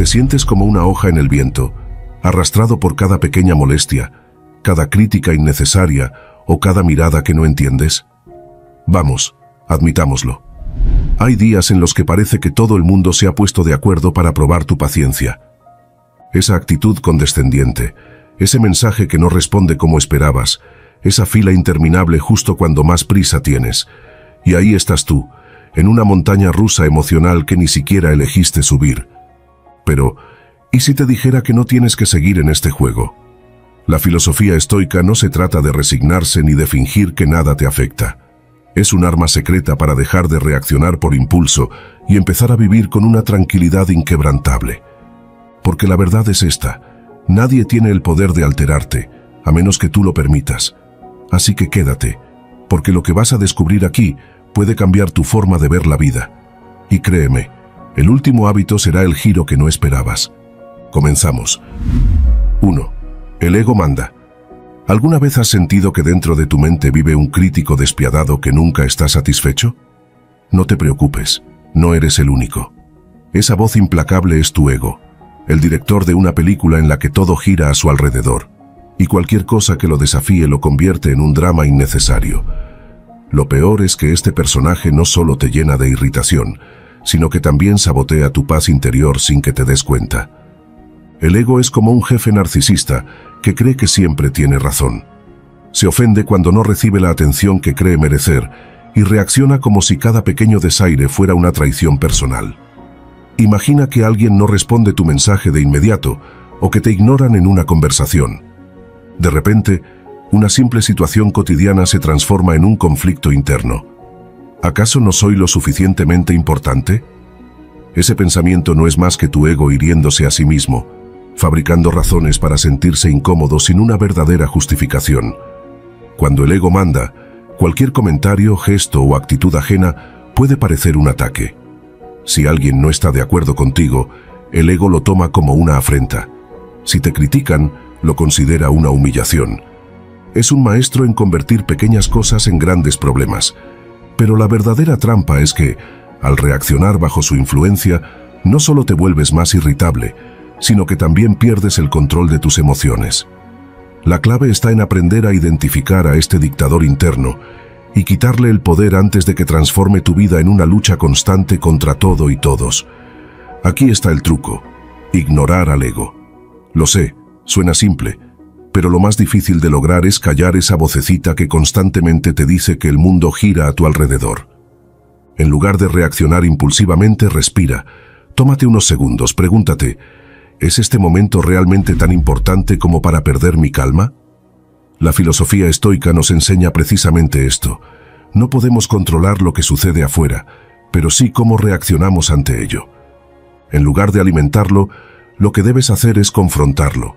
sientes como una hoja en el viento, arrastrado por cada pequeña molestia, cada crítica innecesaria o cada mirada que no entiendes? Vamos, admitámoslo. Hay días en los que parece que todo el mundo se ha puesto de acuerdo para probar tu paciencia. Esa actitud condescendiente, ese mensaje que no responde como esperabas, esa fila interminable justo cuando más prisa tienes. Y ahí estás tú, en una montaña rusa emocional que ni siquiera elegiste subir. Pero, ¿y si te dijera que no tienes que seguir en este juego? La filosofía estoica no se trata de resignarse ni de fingir que nada te afecta. Es un arma secreta para dejar de reaccionar por impulso y empezar a vivir con una tranquilidad inquebrantable. Porque la verdad es esta: nadie tiene el poder de alterarte, a menos que tú lo permitas. Así que quédate, porque lo que vas a descubrir aquí puede cambiar tu forma de ver la vida. Y créeme, el último hábito será el giro que no esperabas. Comenzamos. 1. El ego manda. ¿Alguna vez has sentido que dentro de tu mente vive un crítico despiadado que nunca está satisfecho? No te preocupes, no eres el único. Esa voz implacable es tu ego, el director de una película en la que todo gira a su alrededor, y cualquier cosa que lo desafíe lo convierte en un drama innecesario. Lo peor es que este personaje no solo te llena de irritación, sino que también sabotea tu paz interior sin que te des cuenta. El ego es como un jefe narcisista que cree que siempre tiene razón. Se ofende cuando no recibe la atención que cree merecer y reacciona como si cada pequeño desaire fuera una traición personal. Imagina que alguien no responde tu mensaje de inmediato o que te ignoran en una conversación. De repente, una simple situación cotidiana se transforma en un conflicto interno. ¿Acaso no soy lo suficientemente importante? Ese pensamiento no es más que tu ego hiriéndose a sí mismo, fabricando razones para sentirse incómodo sin una verdadera justificación. Cuando el ego manda, cualquier comentario, gesto o actitud ajena puede parecer un ataque. Si alguien no está de acuerdo contigo, el ego lo toma como una afrenta. Si te critican, lo considera una humillación. Es un maestro en convertir pequeñas cosas en grandes problemas. Pero la verdadera trampa es que, al reaccionar bajo su influencia, no solo te vuelves más irritable, sino que también pierdes el control de tus emociones. La clave está en aprender a identificar a este dictador interno y quitarle el poder antes de que transforme tu vida en una lucha constante contra todo y todos. Aquí está el truco: ignorar al ego. Lo sé, suena simple, pero lo más difícil de lograr es callar esa vocecita que constantemente te dice que el mundo gira a tu alrededor. En lugar de reaccionar impulsivamente, respira. Tómate unos segundos, pregúntate: ¿es este momento realmente tan importante como para perder mi calma? La filosofía estoica nos enseña precisamente esto. No podemos controlar lo que sucede afuera, pero sí cómo reaccionamos ante ello. En lugar de alimentarlo, lo que debes hacer es confrontarlo.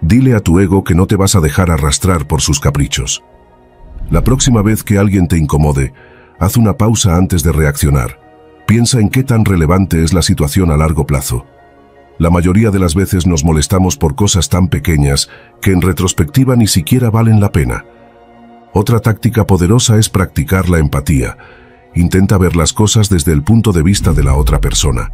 Dile a tu ego que no te vas a dejar arrastrar por sus caprichos. La próxima vez que alguien te incomode, haz una pausa antes de reaccionar. Piensa en qué tan relevante es la situación a largo plazo. La mayoría de las veces nos molestamos por cosas tan pequeñas que en retrospectiva ni siquiera valen la pena. Otra táctica poderosa es practicar la empatía. Intenta ver las cosas desde el punto de vista de la otra persona.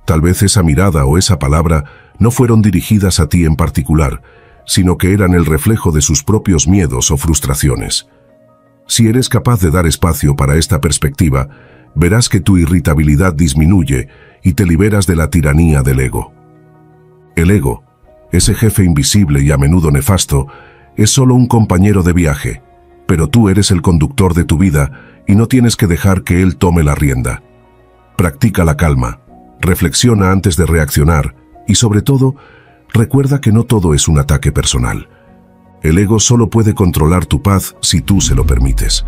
Tal vez esa mirada o esa palabra no fueron dirigidas a ti en particular, sino que eran el reflejo de sus propios miedos o frustraciones. Si eres capaz de dar espacio para esta perspectiva, verás que tu irritabilidad disminuye y te liberas de la tiranía del ego. El ego, ese jefe invisible y a menudo nefasto, es solo un compañero de viaje, pero tú eres el conductor de tu vida y no tienes que dejar que él tome la rienda. Practica la calma, reflexiona antes de reaccionar y, sobre todo, recuerda que no todo es un ataque personal. El ego solo puede controlar tu paz si tú se lo permites.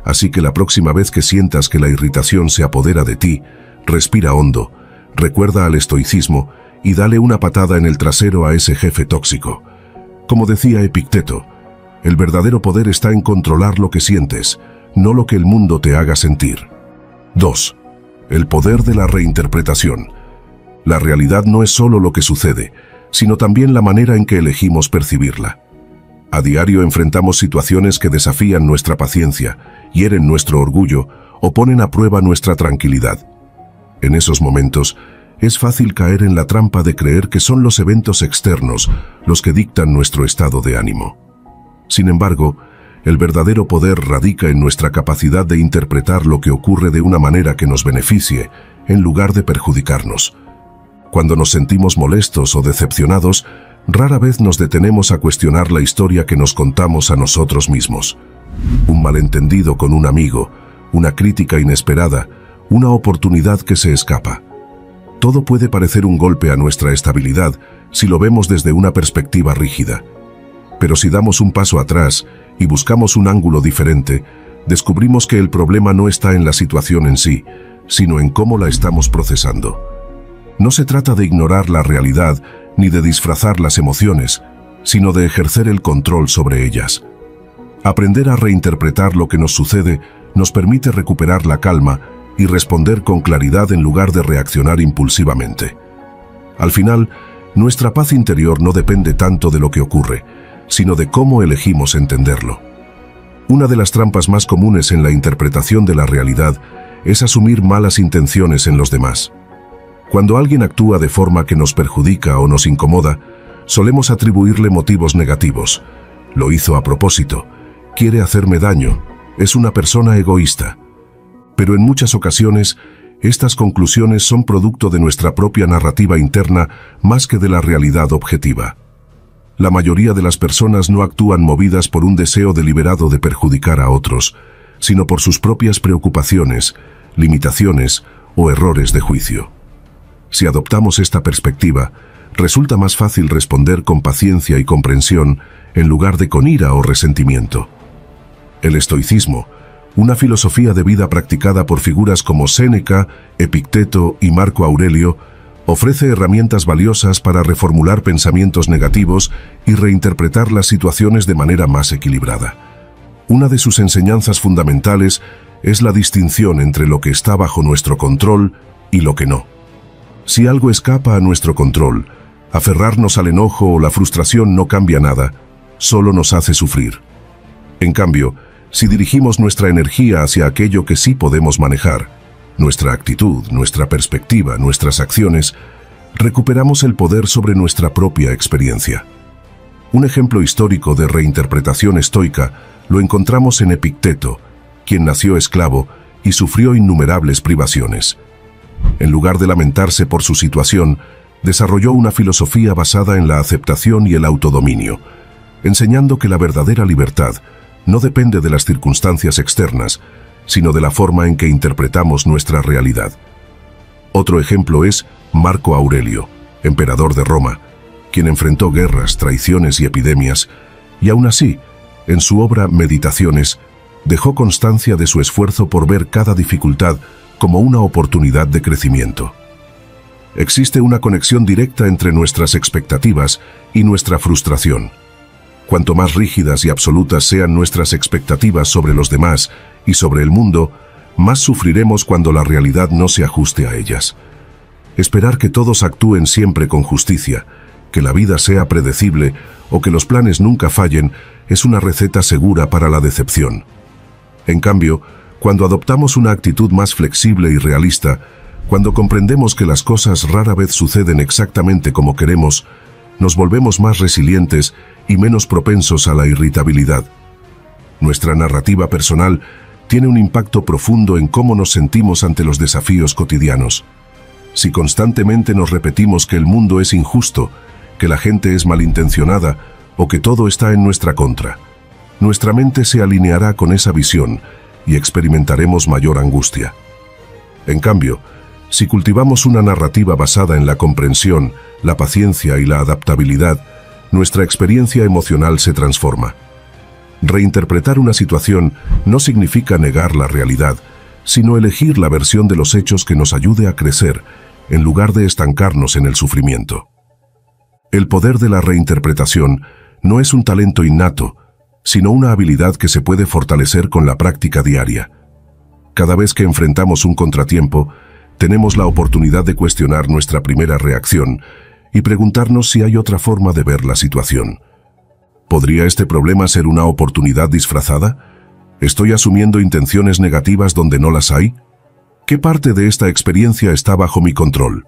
Así que la próxima vez que sientas que la irritación se apodera de ti, respira hondo, recuerda al estoicismo y dale una patada en el trasero a ese jefe tóxico. Como decía Epicteto, el verdadero poder está en controlar lo que sientes, no lo que el mundo te haga sentir. 2. El poder de la reinterpretación. La realidad no es solo lo que sucede, sino también la manera en que elegimos percibirla. A diario enfrentamos situaciones que desafían nuestra paciencia, hieren nuestro orgullo o ponen a prueba nuestra tranquilidad. En esos momentos, es fácil caer en la trampa de creer que son los eventos externos los que dictan nuestro estado de ánimo. Sin embargo, el verdadero poder radica en nuestra capacidad de interpretar lo que ocurre de una manera que nos beneficie, en lugar de perjudicarnos. Cuando nos sentimos molestos o decepcionados, rara vez nos detenemos a cuestionar la historia que nos contamos a nosotros mismos. Un malentendido con un amigo, una crítica inesperada, una oportunidad que se escapa. Todo puede parecer un golpe a nuestra estabilidad si lo vemos desde una perspectiva rígida. Pero si damos un paso atrás y buscamos un ángulo diferente, descubrimos que el problema no está en la situación en sí, sino en cómo la estamos procesando. No se trata de ignorar la realidad ni de disfrazar las emociones, sino de ejercer el control sobre ellas. Aprender a reinterpretar lo que nos sucede nos permite recuperar la calma y responder con claridad en lugar de reaccionar impulsivamente. Al final, nuestra paz interior no depende tanto de lo que ocurre, sino de cómo elegimos entenderlo. Una de las trampas más comunes en la interpretación de la realidad es asumir malas intenciones en los demás. Cuando alguien actúa de forma que nos perjudica o nos incomoda, solemos atribuirle motivos negativos. Lo hizo a propósito, quiere hacerme daño, es una persona egoísta. Pero en muchas ocasiones, estas conclusiones son producto de nuestra propia narrativa interna más que de la realidad objetiva. La mayoría de las personas no actúan movidas por un deseo deliberado de perjudicar a otros, sino por sus propias preocupaciones, limitaciones o errores de juicio. Si adoptamos esta perspectiva, resulta más fácil responder con paciencia y comprensión en lugar de con ira o resentimiento. El estoicismo, una filosofía de vida practicada por figuras como Séneca, Epicteto y Marco Aurelio, ofrece herramientas valiosas para reformular pensamientos negativos y reinterpretar las situaciones de manera más equilibrada. Una de sus enseñanzas fundamentales es la distinción entre lo que está bajo nuestro control y lo que no. Si algo escapa a nuestro control, aferrarnos al enojo o la frustración no cambia nada, solo nos hace sufrir. En cambio, si dirigimos nuestra energía hacia aquello que sí podemos manejar, nuestra actitud, nuestra perspectiva, nuestras acciones, recuperamos el poder sobre nuestra propia experiencia. Un ejemplo histórico de reinterpretación estoica lo encontramos en Epicteto, quien nació esclavo y sufrió innumerables privaciones. En lugar de lamentarse por su situación, desarrolló una filosofía basada en la aceptación y el autodominio, enseñando que la verdadera libertad no depende de las circunstancias externas, sino de la forma en que interpretamos nuestra realidad. Otro ejemplo es Marco Aurelio, emperador de Roma, quien enfrentó guerras, traiciones y epidemias, y aún así, en su obra Meditaciones, dejó constancia de su esfuerzo por ver cada dificultad como una oportunidad de crecimiento. Existe una conexión directa entre nuestras expectativas y nuestra frustración. Cuanto más rígidas y absolutas sean nuestras expectativas sobre los demás y sobre el mundo, más sufriremos cuando la realidad no se ajuste a ellas. Esperar que todos actúen siempre con justicia, que la vida sea predecible o que los planes nunca fallen es una receta segura para la decepción. En cambio, cuando adoptamos una actitud más flexible y realista, cuando comprendemos que las cosas rara vez suceden exactamente como queremos, nos volvemos más resilientes y menos propensos a la irritabilidad. Nuestra narrativa personal tiene un impacto profundo en cómo nos sentimos ante los desafíos cotidianos. Si constantemente nos repetimos que el mundo es injusto, que la gente es malintencionada o que todo está en nuestra contra, nuestra mente se alineará con esa visión y experimentaremos mayor angustia. En cambio, si cultivamos una narrativa basada en la comprensión, la paciencia y la adaptabilidad, nuestra experiencia emocional se transforma. Reinterpretar una situación no significa negar la realidad, sino elegir la versión de los hechos que nos ayude a crecer, en lugar de estancarnos en el sufrimiento. El poder de la reinterpretación no es un talento innato, sino una habilidad que se puede fortalecer con la práctica diaria. Cada vez que enfrentamos un contratiempo, tenemos la oportunidad de cuestionar nuestra primera reacción y preguntarnos si hay otra forma de ver la situación. ¿Podría este problema ser una oportunidad disfrazada? ¿Estoy asumiendo intenciones negativas donde no las hay? ¿Qué parte de esta experiencia está bajo mi control?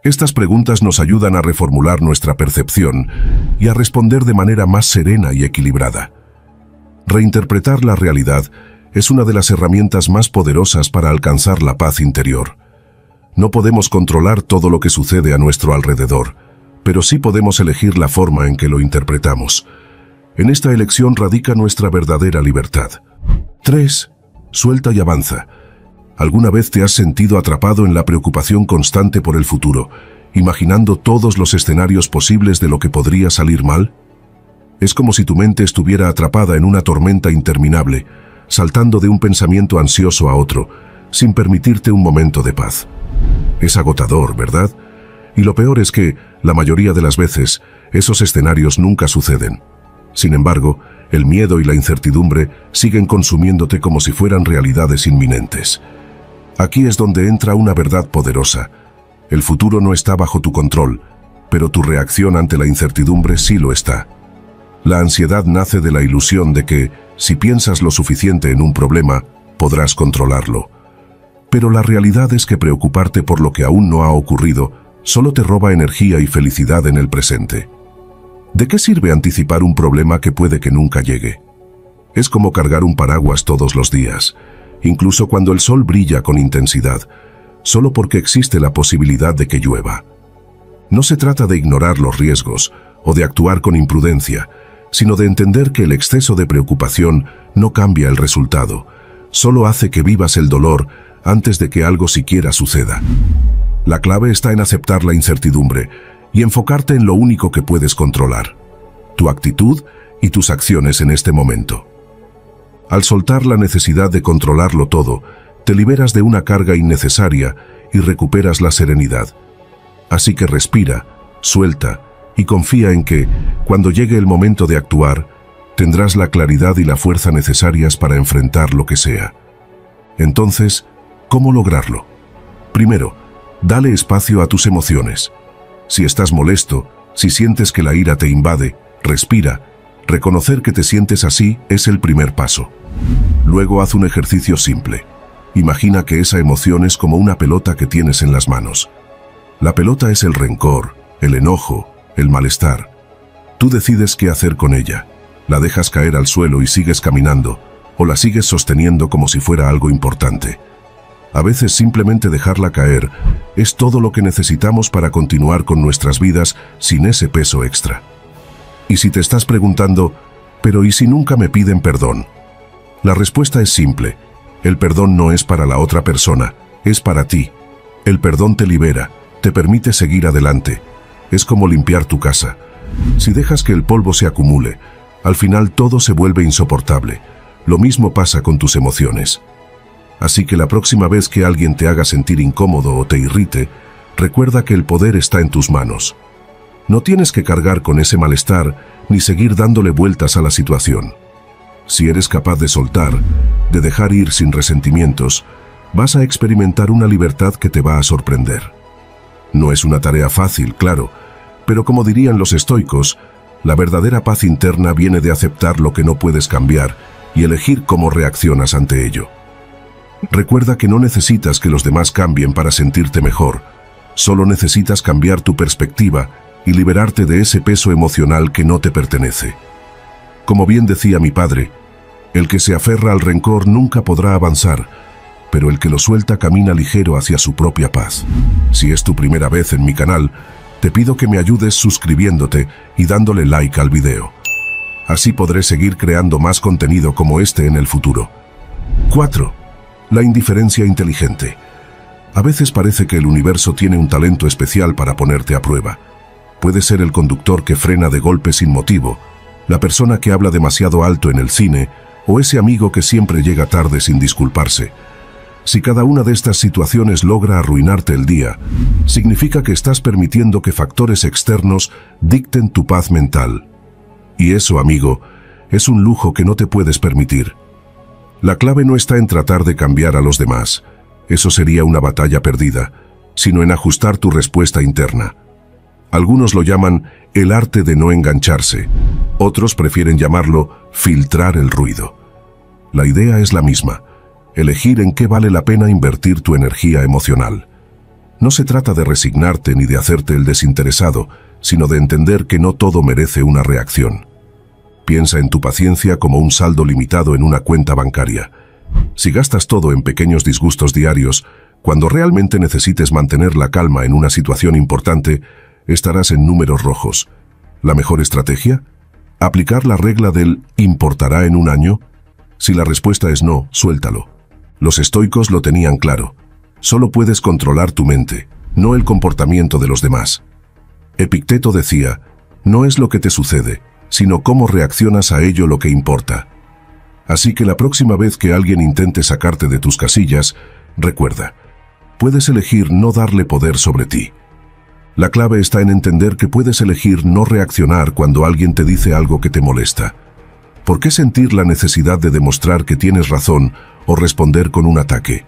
Estas preguntas nos ayudan a reformular nuestra percepción y a responder de manera más serena y equilibrada. Reinterpretar la realidad es una de las herramientas más poderosas para alcanzar la paz interior. No podemos controlar todo lo que sucede a nuestro alrededor, pero sí podemos elegir la forma en que lo interpretamos. En esta elección radica nuestra verdadera libertad. 3. Suelta y avanza. ¿Alguna vez te has sentido atrapado en la preocupación constante por el futuro, imaginando todos los escenarios posibles de lo que podría salir mal? Es como si tu mente estuviera atrapada en una tormenta interminable, saltando de un pensamiento ansioso a otro, sin permitirte un momento de paz. Es agotador, ¿verdad? Y lo peor es que, la mayoría de las veces, esos escenarios nunca suceden. Sin embargo, el miedo y la incertidumbre siguen consumiéndote como si fueran realidades inminentes. Aquí es donde entra una verdad poderosa. El futuro no está bajo tu control, pero tu reacción ante la incertidumbre sí lo está. La ansiedad nace de la ilusión de que, si piensas lo suficiente en un problema, podrás controlarlo. Pero la realidad es que preocuparte por lo que aún no ha ocurrido solo te roba energía y felicidad en el presente. ¿De qué sirve anticipar un problema que puede que nunca llegue? Es como cargar un paraguas todos los días, incluso cuando el sol brilla con intensidad, solo porque existe la posibilidad de que llueva. No se trata de ignorar los riesgos o de actuar con imprudencia, sino de entender que el exceso de preocupación no cambia el resultado, solo hace que vivas el dolor antes de que algo siquiera suceda. La clave está en aceptar la incertidumbre y enfocarte en lo único que puedes controlar: tu actitud y tus acciones en este momento. Al soltar la necesidad de controlarlo todo, te liberas de una carga innecesaria y recuperas la serenidad. Así que respira, suelta y confía en que, cuando llegue el momento de actuar, tendrás la claridad y la fuerza necesarias para enfrentar lo que sea. Entonces, ¿cómo lograrlo? Primero, dale espacio a tus emociones. Si estás molesto, si sientes que la ira te invade, respira. Reconocer que te sientes así es el primer paso. Luego haz un ejercicio simple. Imagina que esa emoción es como una pelota que tienes en las manos. La pelota es el rencor, el enojo, el malestar. Tú decides qué hacer con ella. La dejas caer al suelo y sigues caminando, o la sigues sosteniendo como si fuera algo importante. A veces simplemente dejarla caer es todo lo que necesitamos para continuar con nuestras vidas sin ese peso extra. Y si te estás preguntando, ¿pero y si nunca me piden perdón? La respuesta es simple. El perdón no es para la otra persona, es para ti. El perdón te libera, te permite seguir adelante. Es como limpiar tu casa. Si dejas que el polvo se acumule, al final todo se vuelve insoportable. Lo mismo pasa con tus emociones. Así que la próxima vez que alguien te haga sentir incómodo o te irrite, recuerda que el poder está en tus manos. No tienes que cargar con ese malestar ni seguir dándole vueltas a la situación. Si eres capaz de soltar, de dejar ir sin resentimientos, vas a experimentar una libertad que te va a sorprender. No es una tarea fácil, claro, pero como dirían los estoicos, la verdadera paz interna viene de aceptar lo que no puedes cambiar y elegir cómo reaccionas ante ello. Recuerda que no necesitas que los demás cambien para sentirte mejor, solo necesitas cambiar tu perspectiva y liberarte de ese peso emocional que no te pertenece. Como bien decía mi padre, el que se aferra al rencor nunca podrá avanzar, pero el que lo suelta camina ligero hacia su propia paz. Si es tu primera vez en mi canal, te pido que me ayudes suscribiéndote y dándole like al video. Así podré seguir creando más contenido como este en el futuro. 4. La indiferencia inteligente. A veces parece que el universo tiene un talento especial para ponerte a prueba. Puede ser el conductor que frena de golpe sin motivo, la persona que habla demasiado alto en el cine, o ese amigo que siempre llega tarde sin disculparse. Si cada una de estas situaciones logra arruinarte el día, significa que estás permitiendo que factores externos dicten tu paz mental. Y eso, amigo, es un lujo que no te puedes permitir. La clave no está en tratar de cambiar a los demás, eso sería una batalla perdida, sino en ajustar tu respuesta interna. Algunos lo llaman el arte de no engancharse, otros prefieren llamarlo filtrar el ruido. La idea es la misma, elegir en qué vale la pena invertir tu energía emocional. No se trata de resignarte ni de hacerte el desinteresado, sino de entender que no todo merece una reacción. Piensa en tu paciencia como un saldo limitado en una cuenta bancaria. Si gastas todo en pequeños disgustos diarios, cuando realmente necesites mantener la calma en una situación importante, estarás en números rojos. ¿La mejor estrategia? ¿Aplicar la regla del ¿importará en un año? Si la respuesta es no, suéltalo. Los estoicos lo tenían claro. Solo puedes controlar tu mente, no el comportamiento de los demás. Epicteto decía, no es lo que te sucede, sino cómo reaccionas a ello lo que importa. Así que la próxima vez que alguien intente sacarte de tus casillas, recuerda, puedes elegir no darle poder sobre ti. La clave está en entender que puedes elegir no reaccionar cuando alguien te dice algo que te molesta. ¿Por qué sentir la necesidad de demostrar que tienes razón o responder con un ataque?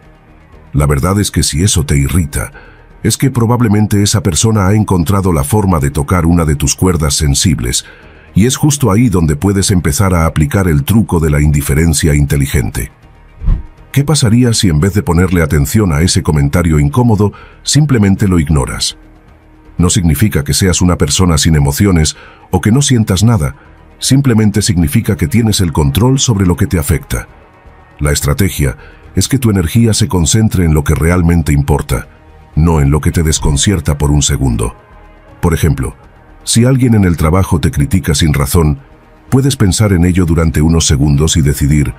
La verdad es que si eso te irrita, es que probablemente esa persona ha encontrado la forma de tocar una de tus cuerdas sensibles, y es justo ahí donde puedes empezar a aplicar el truco de la indiferencia inteligente. ¿Qué pasaría si en vez de ponerle atención a ese comentario incómodo, simplemente lo ignoras? No significa que seas una persona sin emociones o que no sientas nada, simplemente significa que tienes el control sobre lo que te afecta. La estrategia es que tu energía se concentre en lo que realmente importa, no en lo que te desconcierta por un segundo. Por ejemplo, si alguien en el trabajo te critica sin razón, puedes pensar en ello durante unos segundos y decidir,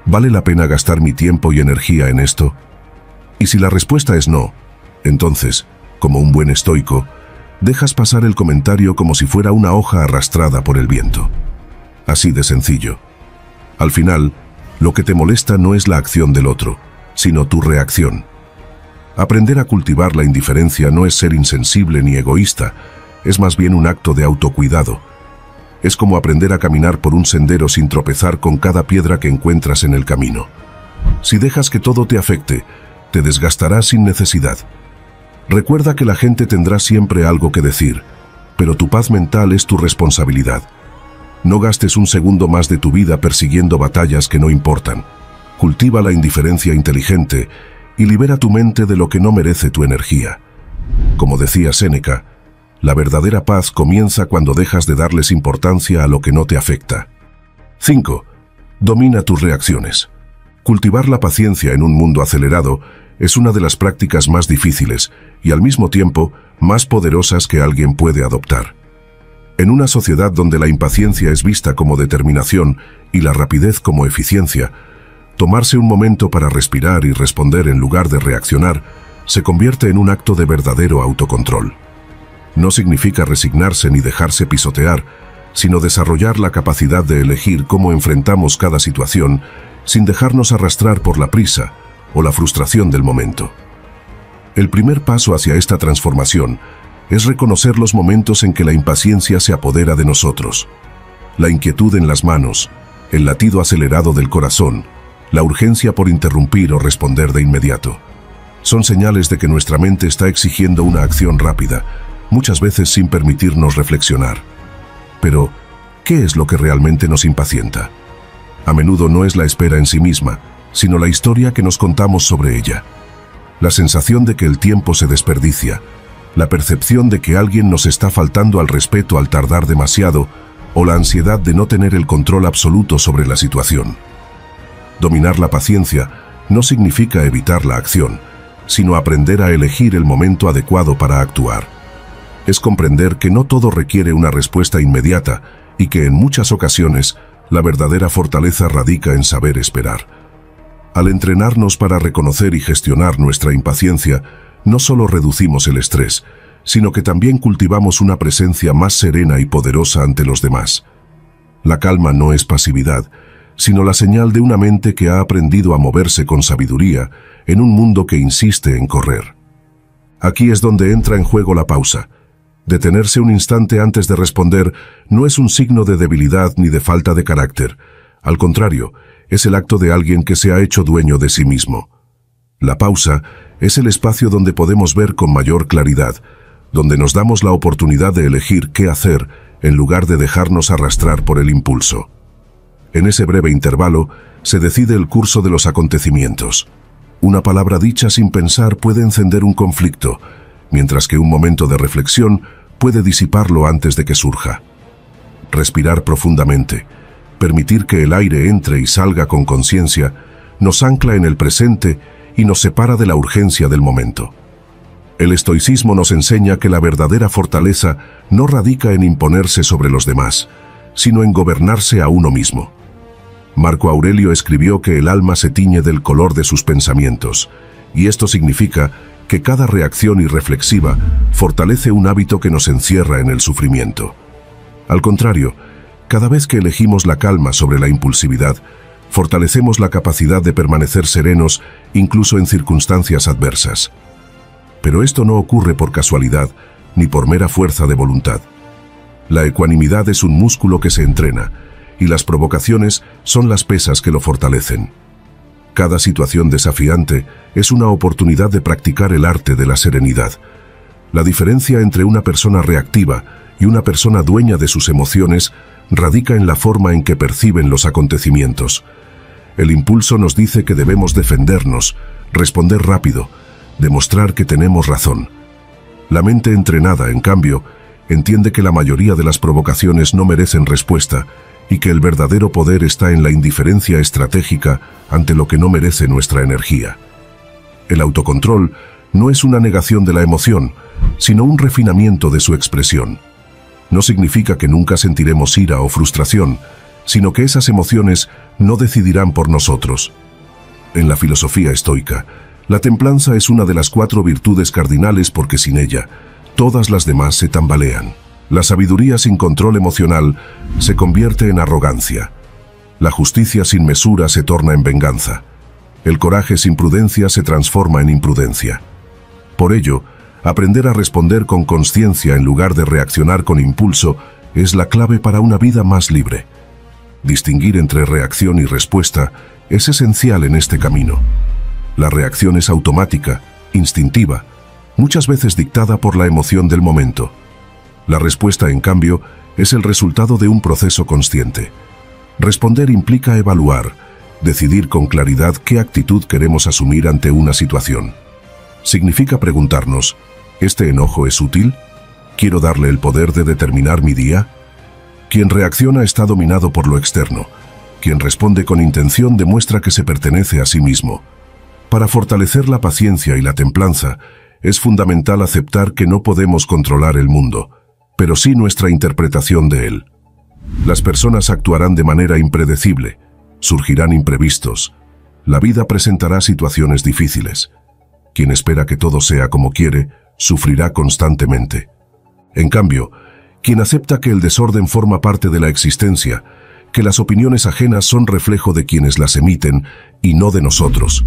¿vale la pena gastar mi tiempo y energía en esto? Y si la respuesta es no, entonces, como un buen estoico, dejas pasar el comentario como si fuera una hoja arrastrada por el viento. Así de sencillo. Al final, lo que te molesta no es la acción del otro, sino tu reacción. Aprender a cultivar la indiferencia no es ser insensible ni egoísta, es más bien un acto de autocuidado. Es como aprender a caminar por un sendero sin tropezar con cada piedra que encuentras en el camino. Si dejas que todo te afecte, te desgastarás sin necesidad. Recuerda que la gente tendrá siempre algo que decir, pero tu paz mental es tu responsabilidad. No gastes un segundo más de tu vida persiguiendo batallas que no importan. Cultiva la indiferencia inteligente y libera tu mente de lo que no merece tu energía. Como decía Séneca, la verdadera paz comienza cuando dejas de darles importancia a lo que no te afecta. 5. Domina tus reacciones. Cultivar la paciencia en un mundo acelerado es una de las prácticas más difíciles y al mismo tiempo más poderosas que alguien puede adoptar. En una sociedad donde la impaciencia es vista como determinación y la rapidez como eficiencia, tomarse un momento para respirar y responder en lugar de reaccionar se convierte en un acto de verdadero autocontrol. No significa resignarse ni dejarse pisotear, sino desarrollar la capacidad de elegir cómo enfrentamos cada situación sin dejarnos arrastrar por la prisa o la frustración del momento. El primer paso hacia esta transformación es reconocer los momentos en que la impaciencia se apodera de nosotros. La inquietud en las manos, el latido acelerado del corazón, la urgencia por interrumpir o responder de inmediato. Son señales de que nuestra mente está exigiendo una acción rápida, muchas veces sin permitirnos reflexionar. Pero, ¿qué es lo que realmente nos impacienta? A menudo no es la espera en sí misma, sino la historia que nos contamos sobre ella. La sensación de que el tiempo se desperdicia, la percepción de que alguien nos está faltando al respeto al tardar demasiado, o la ansiedad de no tener el control absoluto sobre la situación. Dominar la paciencia no significa evitar la acción, sino aprender a elegir el momento adecuado para actuar. Es comprender que no todo requiere una respuesta inmediata y que en muchas ocasiones la verdadera fortaleza radica en saber esperar. Al entrenarnos para reconocer y gestionar nuestra impaciencia, no solo reducimos el estrés, sino que también cultivamos una presencia más serena y poderosa ante los demás. La calma no es pasividad, sino la señal de una mente que ha aprendido a moverse con sabiduría en un mundo que insiste en correr. Aquí es donde entra en juego la pausa. Detenerse un instante antes de responder no es un signo de debilidad ni de falta de carácter. Al contrario, es el acto de alguien que se ha hecho dueño de sí mismo. La pausa es el espacio donde podemos ver con mayor claridad, donde nos damos la oportunidad de elegir qué hacer en lugar de dejarnos arrastrar por el impulso. En ese breve intervalo se decide el curso de los acontecimientos. Una palabra dicha sin pensar puede encender un conflicto, mientras que un momento de reflexión puede disiparlo antes de que surja. Respirar profundamente, permitir que el aire entre y salga con conciencia, nos ancla en el presente y nos separa de la urgencia del momento. El estoicismo nos enseña que la verdadera fortaleza no radica en imponerse sobre los demás, sino en gobernarse a uno mismo. Marco Aurelio escribió que el alma se tiñe del color de sus pensamientos, y esto significa que cada reacción irreflexiva fortalece un hábito que nos encierra en el sufrimiento. Al contrario, cada vez que elegimos la calma sobre la impulsividad, fortalecemos la capacidad de permanecer serenos incluso en circunstancias adversas. Pero esto no ocurre por casualidad ni por mera fuerza de voluntad. La ecuanimidad es un músculo que se entrena, y las provocaciones son las pesas que lo fortalecen. Cada situación desafiante es una oportunidad de practicar el arte de la serenidad. La diferencia entre una persona reactiva y una persona dueña de sus emociones radica en la forma en que perciben los acontecimientos. El impulso nos dice que debemos defendernos, responder rápido, demostrar que tenemos razón. La mente entrenada, en cambio, entiende que la mayoría de las provocaciones no merecen respuesta y que el verdadero poder está en la indiferencia estratégica ante lo que no merece nuestra energía. El autocontrol no es una negación de la emoción, sino un refinamiento de su expresión. No significa que nunca sentiremos ira o frustración, sino que esas emociones no decidirán por nosotros. En la filosofía estoica, la templanza es una de las 4 virtudes cardinales porque sin ella, todas las demás se tambalean. La sabiduría sin control emocional se convierte en arrogancia. La justicia sin mesura se torna en venganza. El coraje sin prudencia se transforma en imprudencia. Por ello, aprender a responder con consciencia en lugar de reaccionar con impulso es la clave para una vida más libre. Distinguir entre reacción y respuesta es esencial en este camino. La reacción es automática, instintiva, muchas veces dictada por la emoción del momento. La respuesta, en cambio, es el resultado de un proceso consciente. Responder implica evaluar, decidir con claridad qué actitud queremos asumir ante una situación. Significa preguntarnos, ¿este enojo es útil? ¿Quiero darle el poder de determinar mi día? Quien reacciona está dominado por lo externo. Quien responde con intención demuestra que se pertenece a sí mismo. Para fortalecer la paciencia y la templanza, es fundamental aceptar que no podemos controlar el mundo, pero sí nuestra interpretación de él. Las personas actuarán de manera impredecible, surgirán imprevistos, la vida presentará situaciones difíciles. Quien espera que todo sea como quiere, sufrirá constantemente. En cambio, quien acepta que el desorden forma parte de la existencia, que las opiniones ajenas son reflejo de quienes las emiten y no de nosotros,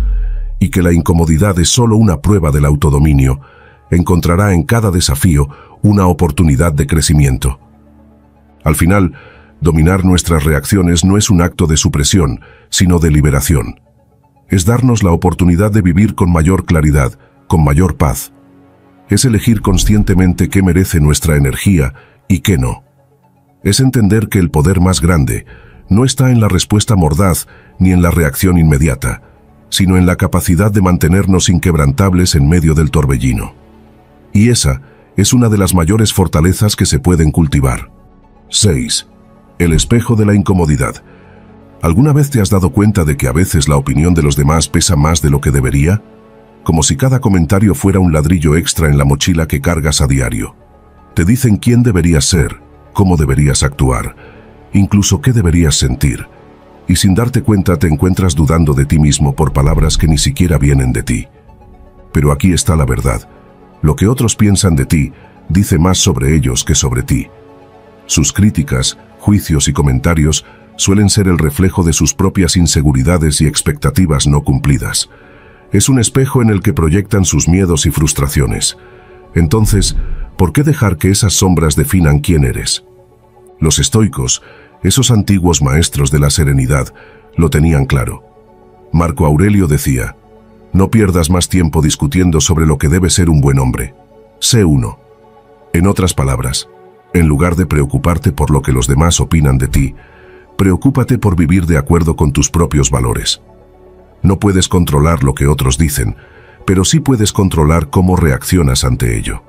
y que la incomodidad es solo una prueba del autodominio, encontrará en cada desafío una oportunidad de crecimiento. Al final, dominar nuestras reacciones no es un acto de supresión, sino de liberación. Es darnos la oportunidad de vivir con mayor claridad, con mayor paz. Es elegir conscientemente qué merece nuestra energía y qué no. Es entender que el poder más grande no está en la respuesta mordaz ni en la reacción inmediata, sino en la capacidad de mantenernos inquebrantables en medio del torbellino. Y esa es una de las mayores fortalezas que se pueden cultivar. 6. El espejo de la incomodidad. ¿Alguna vez te has dado cuenta de que a veces la opinión de los demás pesa más de lo que debería? Como si cada comentario fuera un ladrillo extra en la mochila que cargas a diario. Te dicen quién deberías ser, cómo deberías actuar, incluso qué deberías sentir. Y sin darte cuenta te encuentras dudando de ti mismo por palabras que ni siquiera vienen de ti. Pero aquí está la verdad. Lo que otros piensan de ti dice más sobre ellos que sobre ti. Sus críticas, juicios y comentarios suelen ser el reflejo de sus propias inseguridades y expectativas no cumplidas. Es un espejo en el que proyectan sus miedos y frustraciones. Entonces, ¿por qué dejar que esas sombras definan quién eres? Los estoicos, esos antiguos maestros de la serenidad, lo tenían claro. Marco Aurelio decía, no pierdas más tiempo discutiendo sobre lo que debe ser un buen hombre. Sé uno. En otras palabras, en lugar de preocuparte por lo que los demás opinan de ti, preocúpate por vivir de acuerdo con tus propios valores. No puedes controlar lo que otros dicen, pero sí puedes controlar cómo reaccionas ante ello.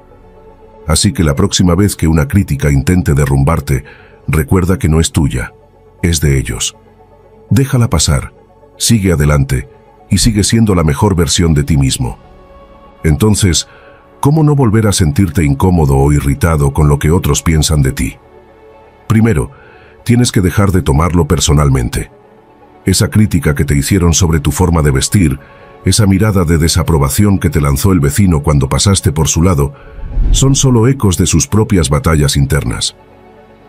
Así que la próxima vez que una crítica intente derrumbarte, recuerda que no es tuya, es de ellos. Déjala pasar, sigue adelante y sigue siendo la mejor versión de ti mismo. Entonces, ¿cómo no volver a sentirte incómodo o irritado con lo que otros piensan de ti? Primero, tienes que dejar de tomarlo personalmente. Esa crítica que te hicieron sobre tu forma de vestir, esa mirada de desaprobación que te lanzó el vecino cuando pasaste por su lado, son solo ecos de sus propias batallas internas.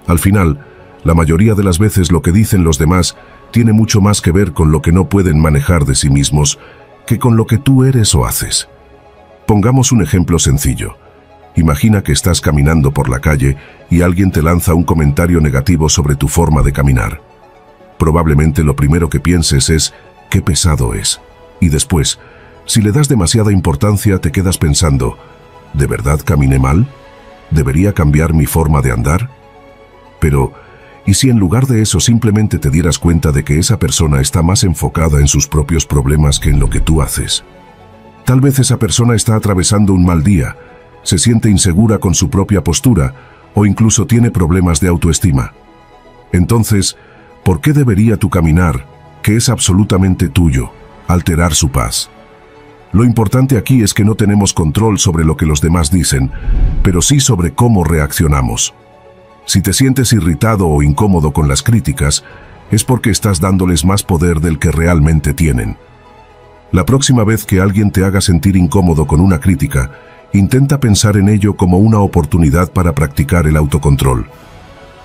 Al final, la mayoría de las veces lo que dicen los demás tiene mucho más que ver con lo que no pueden manejar de sí mismos que con lo que tú eres o haces. Pongamos un ejemplo sencillo. Imagina que estás caminando por la calle y alguien te lanza un comentario negativo sobre tu forma de caminar. Probablemente lo primero que pienses es, qué pesado es. Y después, si le das demasiada importancia, te quedas pensando, ¿de verdad caminé mal? ¿Debería cambiar mi forma de andar? Pero, ¿y si en lugar de eso simplemente te dieras cuenta de que esa persona está más enfocada en sus propios problemas que en lo que tú haces? Tal vez esa persona está atravesando un mal día, se siente insegura con su propia postura o incluso tiene problemas de autoestima. Entonces, ¿por qué debería tu caminar, que es absolutamente tuyo, alterar su paz? Lo importante aquí es que no tenemos control sobre lo que los demás dicen, pero sí sobre cómo reaccionamos. Si te sientes irritado o incómodo con las críticas, es porque estás dándoles más poder del que realmente tienen. La próxima vez que alguien te haga sentir incómodo con una crítica, intenta pensar en ello como una oportunidad para practicar el autocontrol.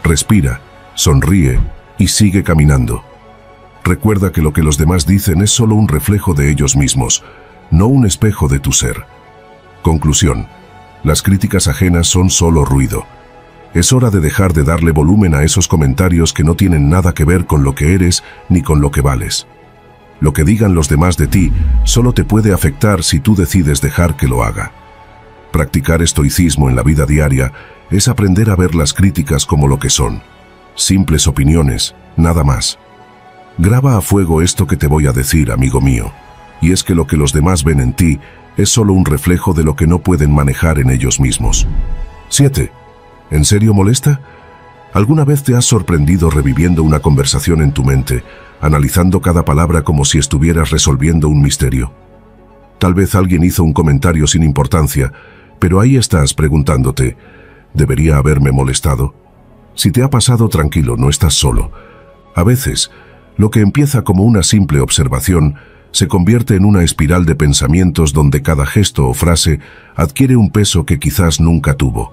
Respira, sonríe y sigue caminando. Recuerda que lo que los demás dicen es solo un reflejo de ellos mismos, no un espejo de tu ser. Conclusión: las críticas ajenas son solo ruido. Es hora de dejar de darle volumen a esos comentarios que no tienen nada que ver con lo que eres ni con lo que vales. Lo que digan los demás de ti solo te puede afectar si tú decides dejar que lo haga. Practicar estoicismo en la vida diaria es aprender a ver las críticas como lo que son. Simples opiniones, nada más. Graba a fuego esto que te voy a decir, amigo mío, y es que lo que los demás ven en ti es solo un reflejo de lo que no pueden manejar en ellos mismos. 7. ¿En serio molesta? ¿Alguna vez te has sorprendido reviviendo una conversación en tu mente, analizando cada palabra como si estuvieras resolviendo un misterio? Tal vez alguien hizo un comentario sin importancia, pero ahí estás preguntándote, ¿debería haberme molestado? Si te ha pasado, tranquilo, no estás solo. A veces, lo que empieza como una simple observación se convierte en una espiral de pensamientos donde cada gesto o frase adquiere un peso que quizás nunca tuvo.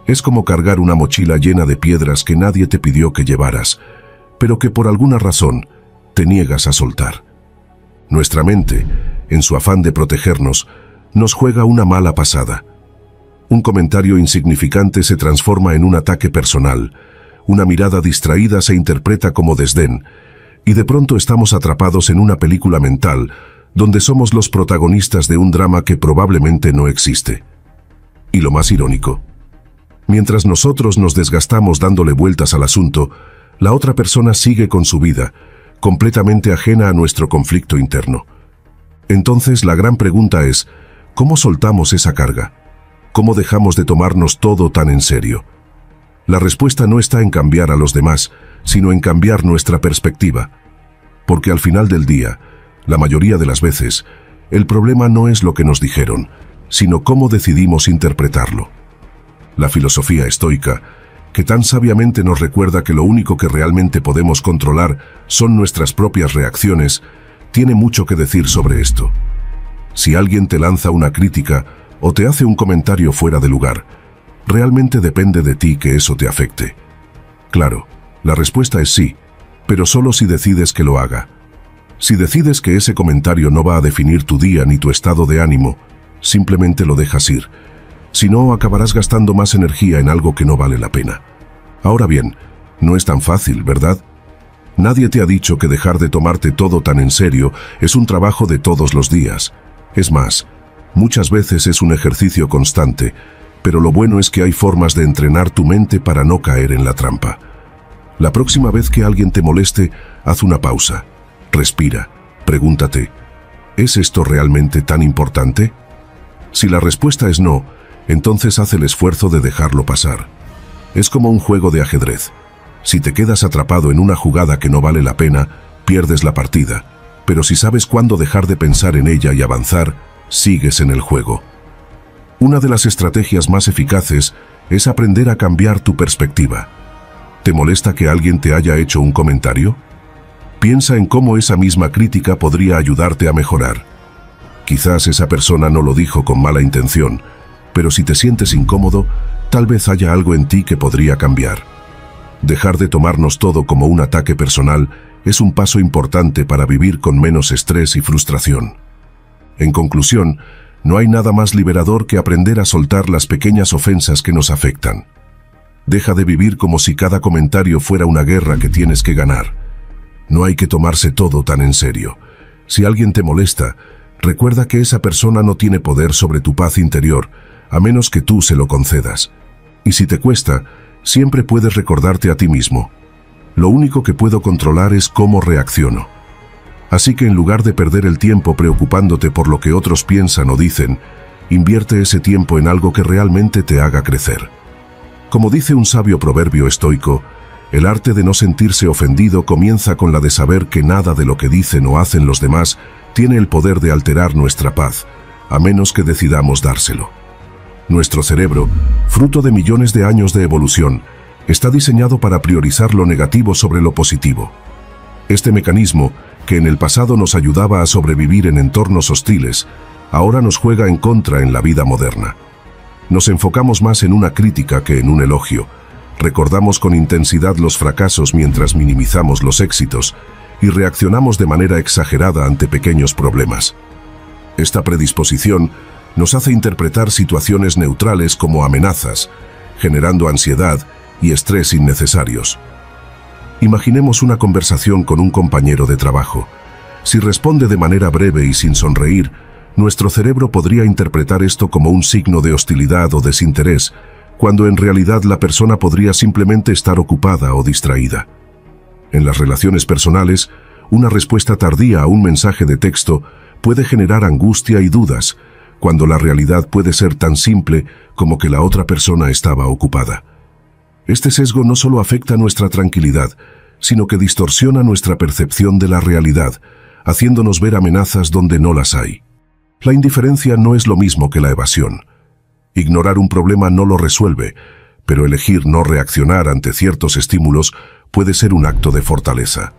Es como cargar una mochila llena de piedras que nadie te pidió que llevaras, pero que por alguna razón te niegas a soltar. Nuestra mente, en su afán de protegernos, nos juega una mala pasada. Un comentario insignificante se transforma en un ataque personal, una mirada distraída se interpreta como desdén, y de pronto estamos atrapados en una película mental donde somos los protagonistas de un drama que probablemente no existe. Y lo más irónico, mientras nosotros nos desgastamos dándole vueltas al asunto, la otra persona sigue con su vida, completamente ajena a nuestro conflicto interno. Entonces la gran pregunta es, ¿cómo soltamos esa carga? ¿Cómo dejamos de tomarnos todo tan en serio? La respuesta no está en cambiar a los demás, sino en cambiar nuestra perspectiva. Porque al final del día, la mayoría de las veces, el problema no es lo que nos dijeron, sino cómo decidimos interpretarlo. La filosofía estoica, que tan sabiamente nos recuerda que lo único que realmente podemos controlar son nuestras propias reacciones, tiene mucho que decir sobre esto. Si alguien te lanza una crítica o te hace un comentario fuera de lugar, realmente depende de ti que eso te afecte. Claro, la respuesta es sí, pero solo si decides que lo haga. Si decides que ese comentario no va a definir tu día ni tu estado de ánimo, simplemente lo dejas ir. Si no, acabarás gastando más energía en algo que no vale la pena. Ahora bien, no es tan fácil, ¿verdad? Nadie te ha dicho que dejar de tomarte todo tan en serio es un trabajo de todos los días. Es más, muchas veces es un ejercicio constante, pero lo bueno es que hay formas de entrenar tu mente para no caer en la trampa. La próxima vez que alguien te moleste, haz una pausa, respira Pregúntate, ¿es esto realmente tan importante? Si la respuesta es no, entonces haz el esfuerzo de dejarlo pasar. Es como un juego de ajedrez. Si te quedas atrapado en una jugada que no vale la pena, pierdes la partida. Pero si sabes cuándo dejar de pensar en ella y avanzar, sigues en el juego. Una de las estrategias más eficaces es aprender a cambiar tu perspectiva. ¿Te molesta que alguien te haya hecho un comentario? Piensa en cómo esa misma crítica podría ayudarte a mejorar. Quizás esa persona no lo dijo con mala intención, pero si te sientes incómodo, tal vez haya algo en ti que podría cambiar. Dejar de tomarnos todo como un ataque personal es un paso importante para vivir con menos estrés y frustración. En conclusión, no hay nada más liberador que aprender a soltar las pequeñas ofensas que nos afectan. Deja de vivir como si cada comentario fuera una guerra que tienes que ganar. No hay que tomarse todo tan en serio. Si alguien te molesta, recuerda que esa persona no tiene poder sobre tu paz interior, a menos que tú se lo concedas. Y si te cuesta, siempre puedes recordarte a ti mismo: lo único que puedo controlar es cómo reacciono. Así que en lugar de perder el tiempo preocupándote por lo que otros piensan o dicen, invierte ese tiempo en algo que realmente te haga crecer. Como dice un sabio proverbio estoico, el arte de no sentirse ofendido comienza con la de saber que nada de lo que dicen o hacen los demás tiene el poder de alterar nuestra paz, a menos que decidamos dárselo. Nuestro cerebro, fruto de millones de años de evolución, está diseñado para priorizar lo negativo sobre lo positivo. Este mecanismo, que en el pasado nos ayudaba a sobrevivir en entornos hostiles, ahora nos juega en contra en la vida moderna. Nos enfocamos más en una crítica que en un elogio, recordamos con intensidad los fracasos mientras minimizamos los éxitos y reaccionamos de manera exagerada ante pequeños problemas. Esta predisposición nos hace interpretar situaciones neutrales como amenazas, generando ansiedad y estrés innecesarios. Imaginemos una conversación con un compañero de trabajo. Si responde de manera breve y sin sonreír, nuestro cerebro podría interpretar esto como un signo de hostilidad o desinterés, cuando en realidad la persona podría simplemente estar ocupada o distraída. En las relaciones personales, una respuesta tardía a un mensaje de texto puede generar angustia y dudas, cuando la realidad puede ser tan simple como que la otra persona estaba ocupada. Este sesgo no solo afecta nuestra tranquilidad, sino que distorsiona nuestra percepción de la realidad, haciéndonos ver amenazas donde no las hay. La indiferencia no es lo mismo que la evasión. Ignorar un problema no lo resuelve, pero elegir no reaccionar ante ciertos estímulos puede ser un acto de fortaleza.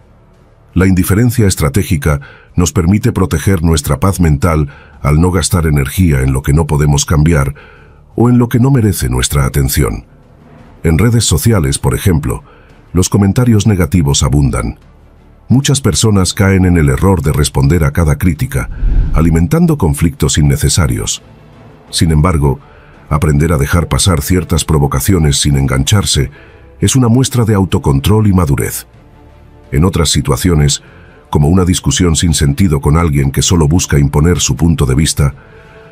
La indiferencia estratégica nos permite proteger nuestra paz mental al no gastar energía en lo que no podemos cambiar o en lo que no merece nuestra atención. En redes sociales, por ejemplo, los comentarios negativos abundan. Muchas personas caen en el error de responder a cada crítica, alimentando conflictos innecesarios. Sin embargo, aprender a dejar pasar ciertas provocaciones sin engancharse es una muestra de autocontrol y madurez. En otras situaciones, como una discusión sin sentido con alguien que solo busca imponer su punto de vista,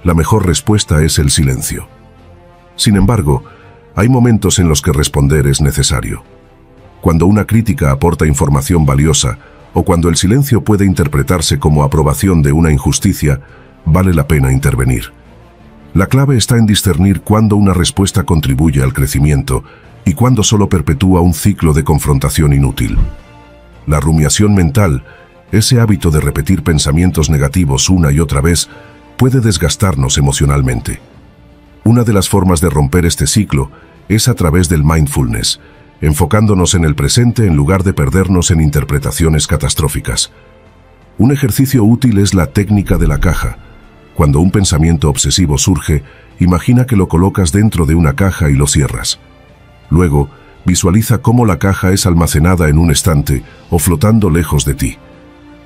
la mejor respuesta es el silencio. Sin embargo, hay momentos en los que responder es necesario. Cuando una crítica aporta información valiosa o cuando el silencio puede interpretarse como aprobación de una injusticia, vale la pena intervenir. La clave está en discernir cuándo una respuesta contribuye al crecimiento y cuándo solo perpetúa un ciclo de confrontación inútil. La rumiación mental, ese hábito de repetir pensamientos negativos una y otra vez, puede desgastarnos emocionalmente. Una de las formas de romper este ciclo es a través del mindfulness, enfocándonos en el presente en lugar de perdernos en interpretaciones catastróficas. Un ejercicio útil es la técnica de la caja. Cuando un pensamiento obsesivo surge, imagina que lo colocas dentro de una caja y lo cierras. Luego, visualiza cómo la caja es almacenada en un estante o flotando lejos de ti.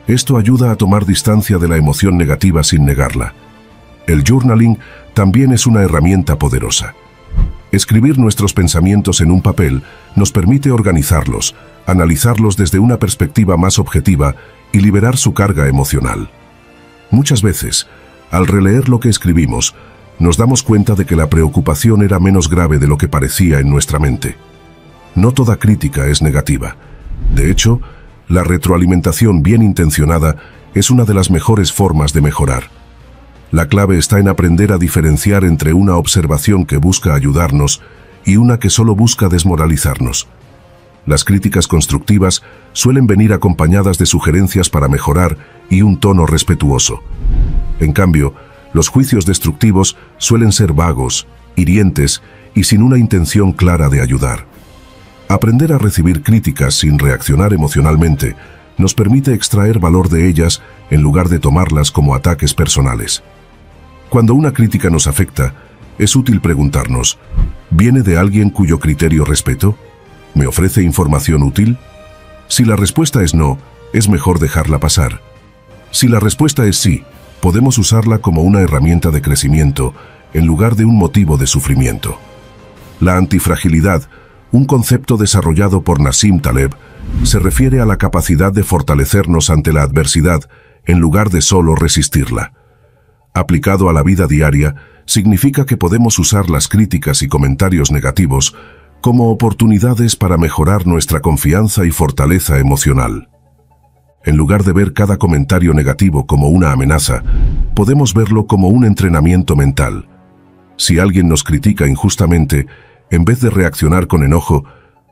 Esto ayuda a tomar distancia de la emoción negativa sin negarla. El journaling también es una herramienta poderosa. Escribir nuestros pensamientos en un papel nos permite organizarlos, analizarlos desde una perspectiva más objetiva y liberar su carga emocional. Muchas veces, al releer lo que escribimos, nos damos cuenta de que la preocupación era menos grave de lo que parecía en nuestra mente. No toda crítica es negativa. De hecho, la retroalimentación bien intencionada es una de las mejores formas de mejorar. La clave está en aprender a diferenciar entre una observación que busca ayudarnos y una que solo busca desmoralizarnos. Las críticas constructivas suelen venir acompañadas de sugerencias para mejorar y un tono respetuoso. En cambio, los juicios destructivos suelen ser vagos, hirientes y sin una intención clara de ayudar. Aprender a recibir críticas sin reaccionar emocionalmente nos permite extraer valor de ellas en lugar de tomarlas como ataques personales. Cuando una crítica nos afecta, es útil preguntarnos, ¿viene de alguien cuyo criterio respeto? ¿Me ofrece información útil? Si la respuesta es no, es mejor dejarla pasar. Si la respuesta es sí, podemos usarla como una herramienta de crecimiento en lugar de un motivo de sufrimiento. La antifragilidad, un concepto desarrollado por Nassim Taleb, se refiere a la capacidad de fortalecernos ante la adversidad en lugar de solo resistirla. Aplicado a la vida diaria, significa que podemos usar las críticas y comentarios negativos como oportunidades para mejorar nuestra confianza y fortaleza emocional. En lugar de ver cada comentario negativo como una amenaza, podemos verlo como un entrenamiento mental. Si alguien nos critica injustamente, en vez de reaccionar con enojo,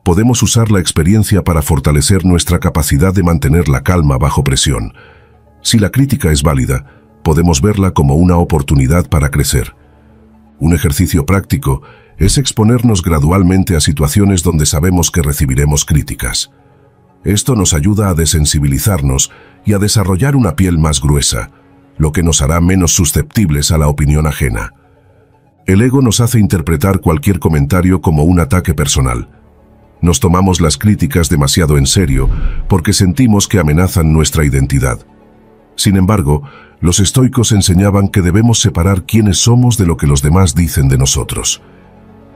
podemos usar la experiencia para fortalecer nuestra capacidad de mantener la calma bajo presión. Si la crítica es válida, podemos verla como una oportunidad para crecer. Un ejercicio práctico es exponernos gradualmente a situaciones donde sabemos que recibiremos críticas. Esto nos ayuda a desensibilizarnos y a desarrollar una piel más gruesa, lo que nos hará menos susceptibles a la opinión ajena. El ego nos hace interpretar cualquier comentario como un ataque personal. Nos tomamos las críticas demasiado en serio porque sentimos que amenazan nuestra identidad. Sin embargo, los estoicos enseñaban que debemos separar quiénes somos de lo que los demás dicen de nosotros.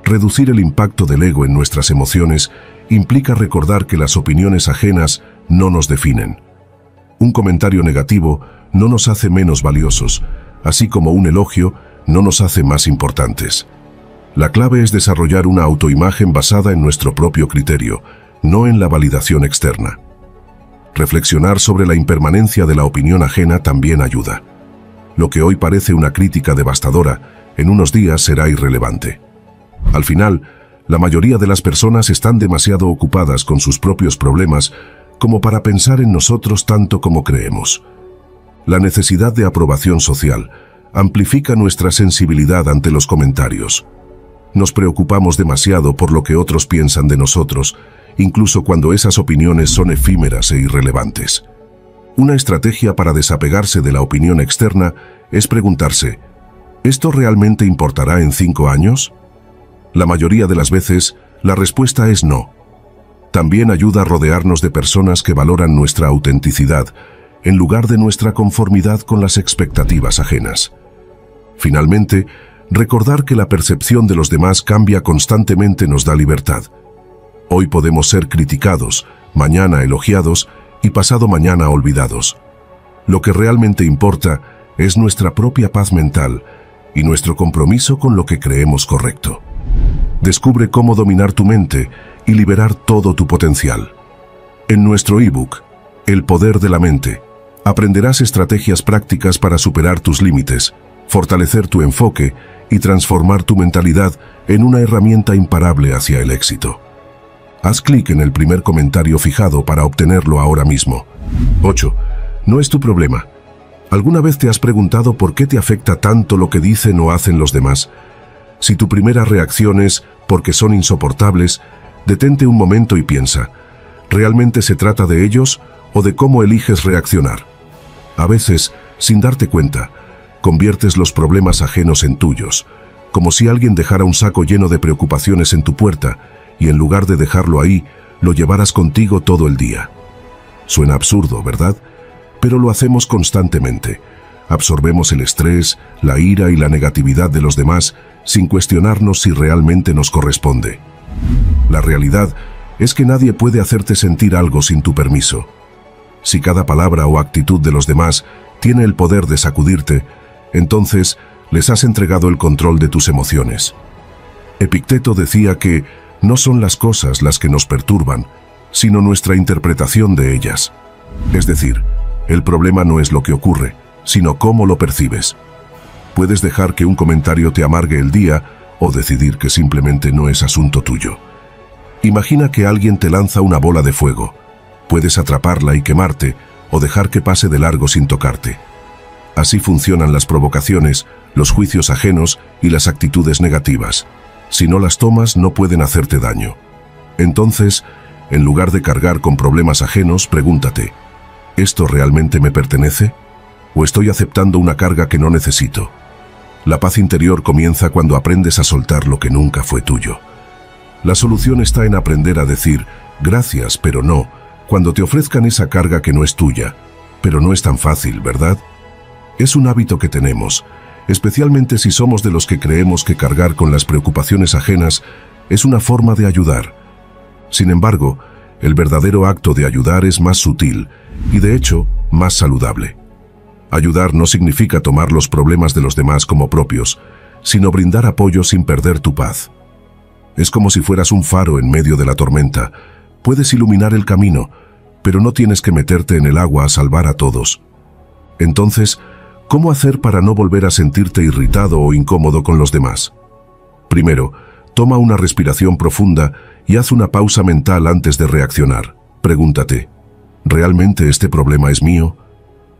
Reducir el impacto del ego en nuestras emociones implica recordar que las opiniones ajenas no nos definen. Un comentario negativo no nos hace menos valiosos, así como un elogio no nos hace más importantes. La clave es desarrollar una autoimagen basada en nuestro propio criterio, no en la validación externa. Reflexionar sobre la impermanencia de la opinión ajena también ayuda. Lo que hoy parece una crítica devastadora, en unos días será irrelevante. Al final, la mayoría de las personas están demasiado ocupadas con sus propios problemas como para pensar en nosotros tanto como creemos. La necesidad de aprobación social amplifica nuestra sensibilidad ante los comentarios. Nos preocupamos demasiado por lo que otros piensan de nosotros, incluso cuando esas opiniones son efímeras e irrelevantes. Una estrategia para desapegarse de la opinión externa es preguntarse, ¿esto realmente importará en 5 años? La mayoría de las veces, la respuesta es no. También ayuda a rodearnos de personas que valoran nuestra autenticidad, en lugar de nuestra conformidad con las expectativas ajenas. Finalmente, recordar que la percepción de los demás cambia constantemente nos da libertad. Hoy podemos ser criticados, mañana elogiados y pasado mañana olvidados. Lo que realmente importa es nuestra propia paz mental y nuestro compromiso con lo que creemos correcto. Descubre cómo dominar tu mente y liberar todo tu potencial. En nuestro ebook, El poder de la mente, aprenderás estrategias prácticas para superar tus límites, fortalecer tu enfoque y transformar tu mentalidad en una herramienta imparable hacia el éxito. Haz clic en el primer comentario fijado para obtenerlo ahora mismo. 8. No es tu problema. ¿Alguna vez te has preguntado por qué te afecta tanto lo que dicen o hacen los demás? Si tu primera reacción es porque son insoportables, detente un momento y piensa, ¿realmente se trata de ellos o de cómo eliges reaccionar? A veces, sin darte cuenta, conviertes los problemas ajenos en tuyos, como si alguien dejara un saco lleno de preocupaciones en tu puerta y en lugar de dejarlo ahí, lo llevaras contigo todo el día. Suena absurdo, ¿verdad? Pero lo hacemos constantemente. Absorbemos el estrés, la ira y la negatividad de los demás sin cuestionarnos si realmente nos corresponde. La realidad es que nadie puede hacerte sentir algo sin tu permiso. Si cada palabra o actitud de los demás tiene el poder de sacudirte, entonces les has entregado el control de tus emociones. Epicteto decía que no son las cosas las que nos perturban, sino nuestra interpretación de ellas. Es decir, El problema no es lo que ocurre, sino cómo lo percibes. Puedes dejar que un comentario te amargue el día o decidir que simplemente no es asunto tuyo. Imagina que alguien te lanza una bola de fuego. Puedes atraparla y quemarte o dejar que pase de largo sin tocarte. Así funcionan las provocaciones, los juicios ajenos y las actitudes negativas. Si no las tomas, no pueden hacerte daño. Entonces, en lugar de cargar con problemas ajenos, pregúntate, ¿esto realmente me pertenece? ¿O estoy aceptando una carga que no necesito? La paz interior comienza cuando aprendes a soltar lo que nunca fue tuyo. La solución está en aprender a decir, gracias, pero no, cuando te ofrezcan esa carga que no es tuya. Pero no es tan fácil, ¿verdad? Es un hábito que tenemos, especialmente si somos de los que creemos que cargar con las preocupaciones ajenas es una forma de ayudar. Sin embargo, el verdadero acto de ayudar es más sutil y, de hecho, más saludable. Ayudar no significa tomar los problemas de los demás como propios, sino brindar apoyo sin perder tu paz. Es como si fueras un faro en medio de la tormenta. Puedes iluminar el camino, pero no tienes que meterte en el agua a salvar a todos. Entonces, ¿cómo hacer para no volver a sentirte irritado o incómodo con los demás? Primero, toma una respiración profunda y haz una pausa mental antes de reaccionar. Pregúntate, ¿realmente este problema es mío?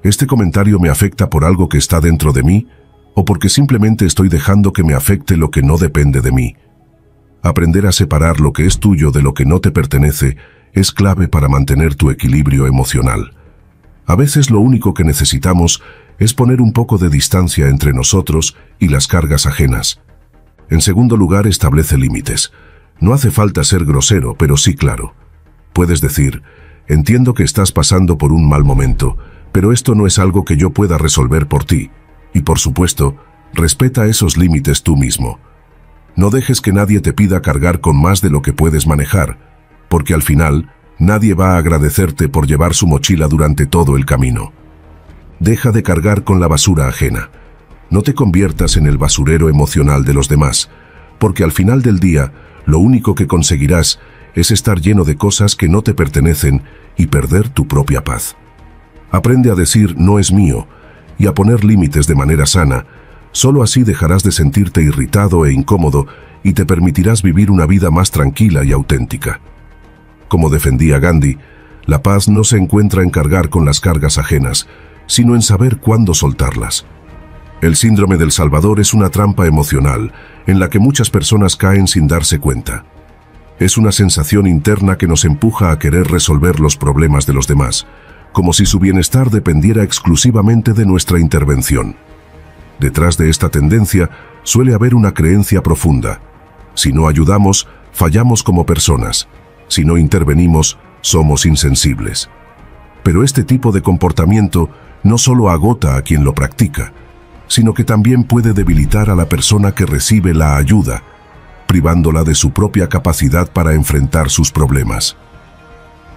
¿Este comentario me afecta por algo que está dentro de mí? ¿O porque simplemente estoy dejando que me afecte lo que no depende de mí? Aprender a separar lo que es tuyo de lo que no te pertenece es clave para mantener tu equilibrio emocional. A veces lo único que necesitamos es poner un poco de distancia entre nosotros y las cargas ajenas. En segundo lugar, establece límites. No hace falta ser grosero, pero sí claro. Puedes decir, entiendo que estás pasando por un mal momento, pero esto no es algo que yo pueda resolver por ti. Y por supuesto, respeta esos límites tú mismo. No dejes que nadie te pida cargar con más de lo que puedes manejar, porque al final, nadie va a agradecerte por llevar su mochila durante todo el camino. Deja de cargar con la basura ajena. No te conviertas en el basurero emocional de los demás, porque al final del día, lo único que conseguirás es estar lleno de cosas que no te pertenecen y perder tu propia paz. Aprende a decir no es mío y a poner límites de manera sana. Solo así dejarás de sentirte irritado e incómodo y te permitirás vivir una vida más tranquila y auténtica. Como defendía Gandhi, la paz no se encuentra en cargar con las cargas ajenas, sino en saber cuándo soltarlas. El síndrome del Salvador es una trampa emocional en la que muchas personas caen sin darse cuenta. Es una sensación interna que nos empuja a querer resolver los problemas de los demás, como si su bienestar dependiera exclusivamente de nuestra intervención. Detrás de esta tendencia suele haber una creencia profunda. Si no ayudamos, fallamos como personas. Si no intervenimos, somos insensibles. Pero este tipo de comportamiento no solo agota a quien lo practica, sino que también puede debilitar a la persona que recibe la ayuda, privándola de su propia capacidad para enfrentar sus problemas.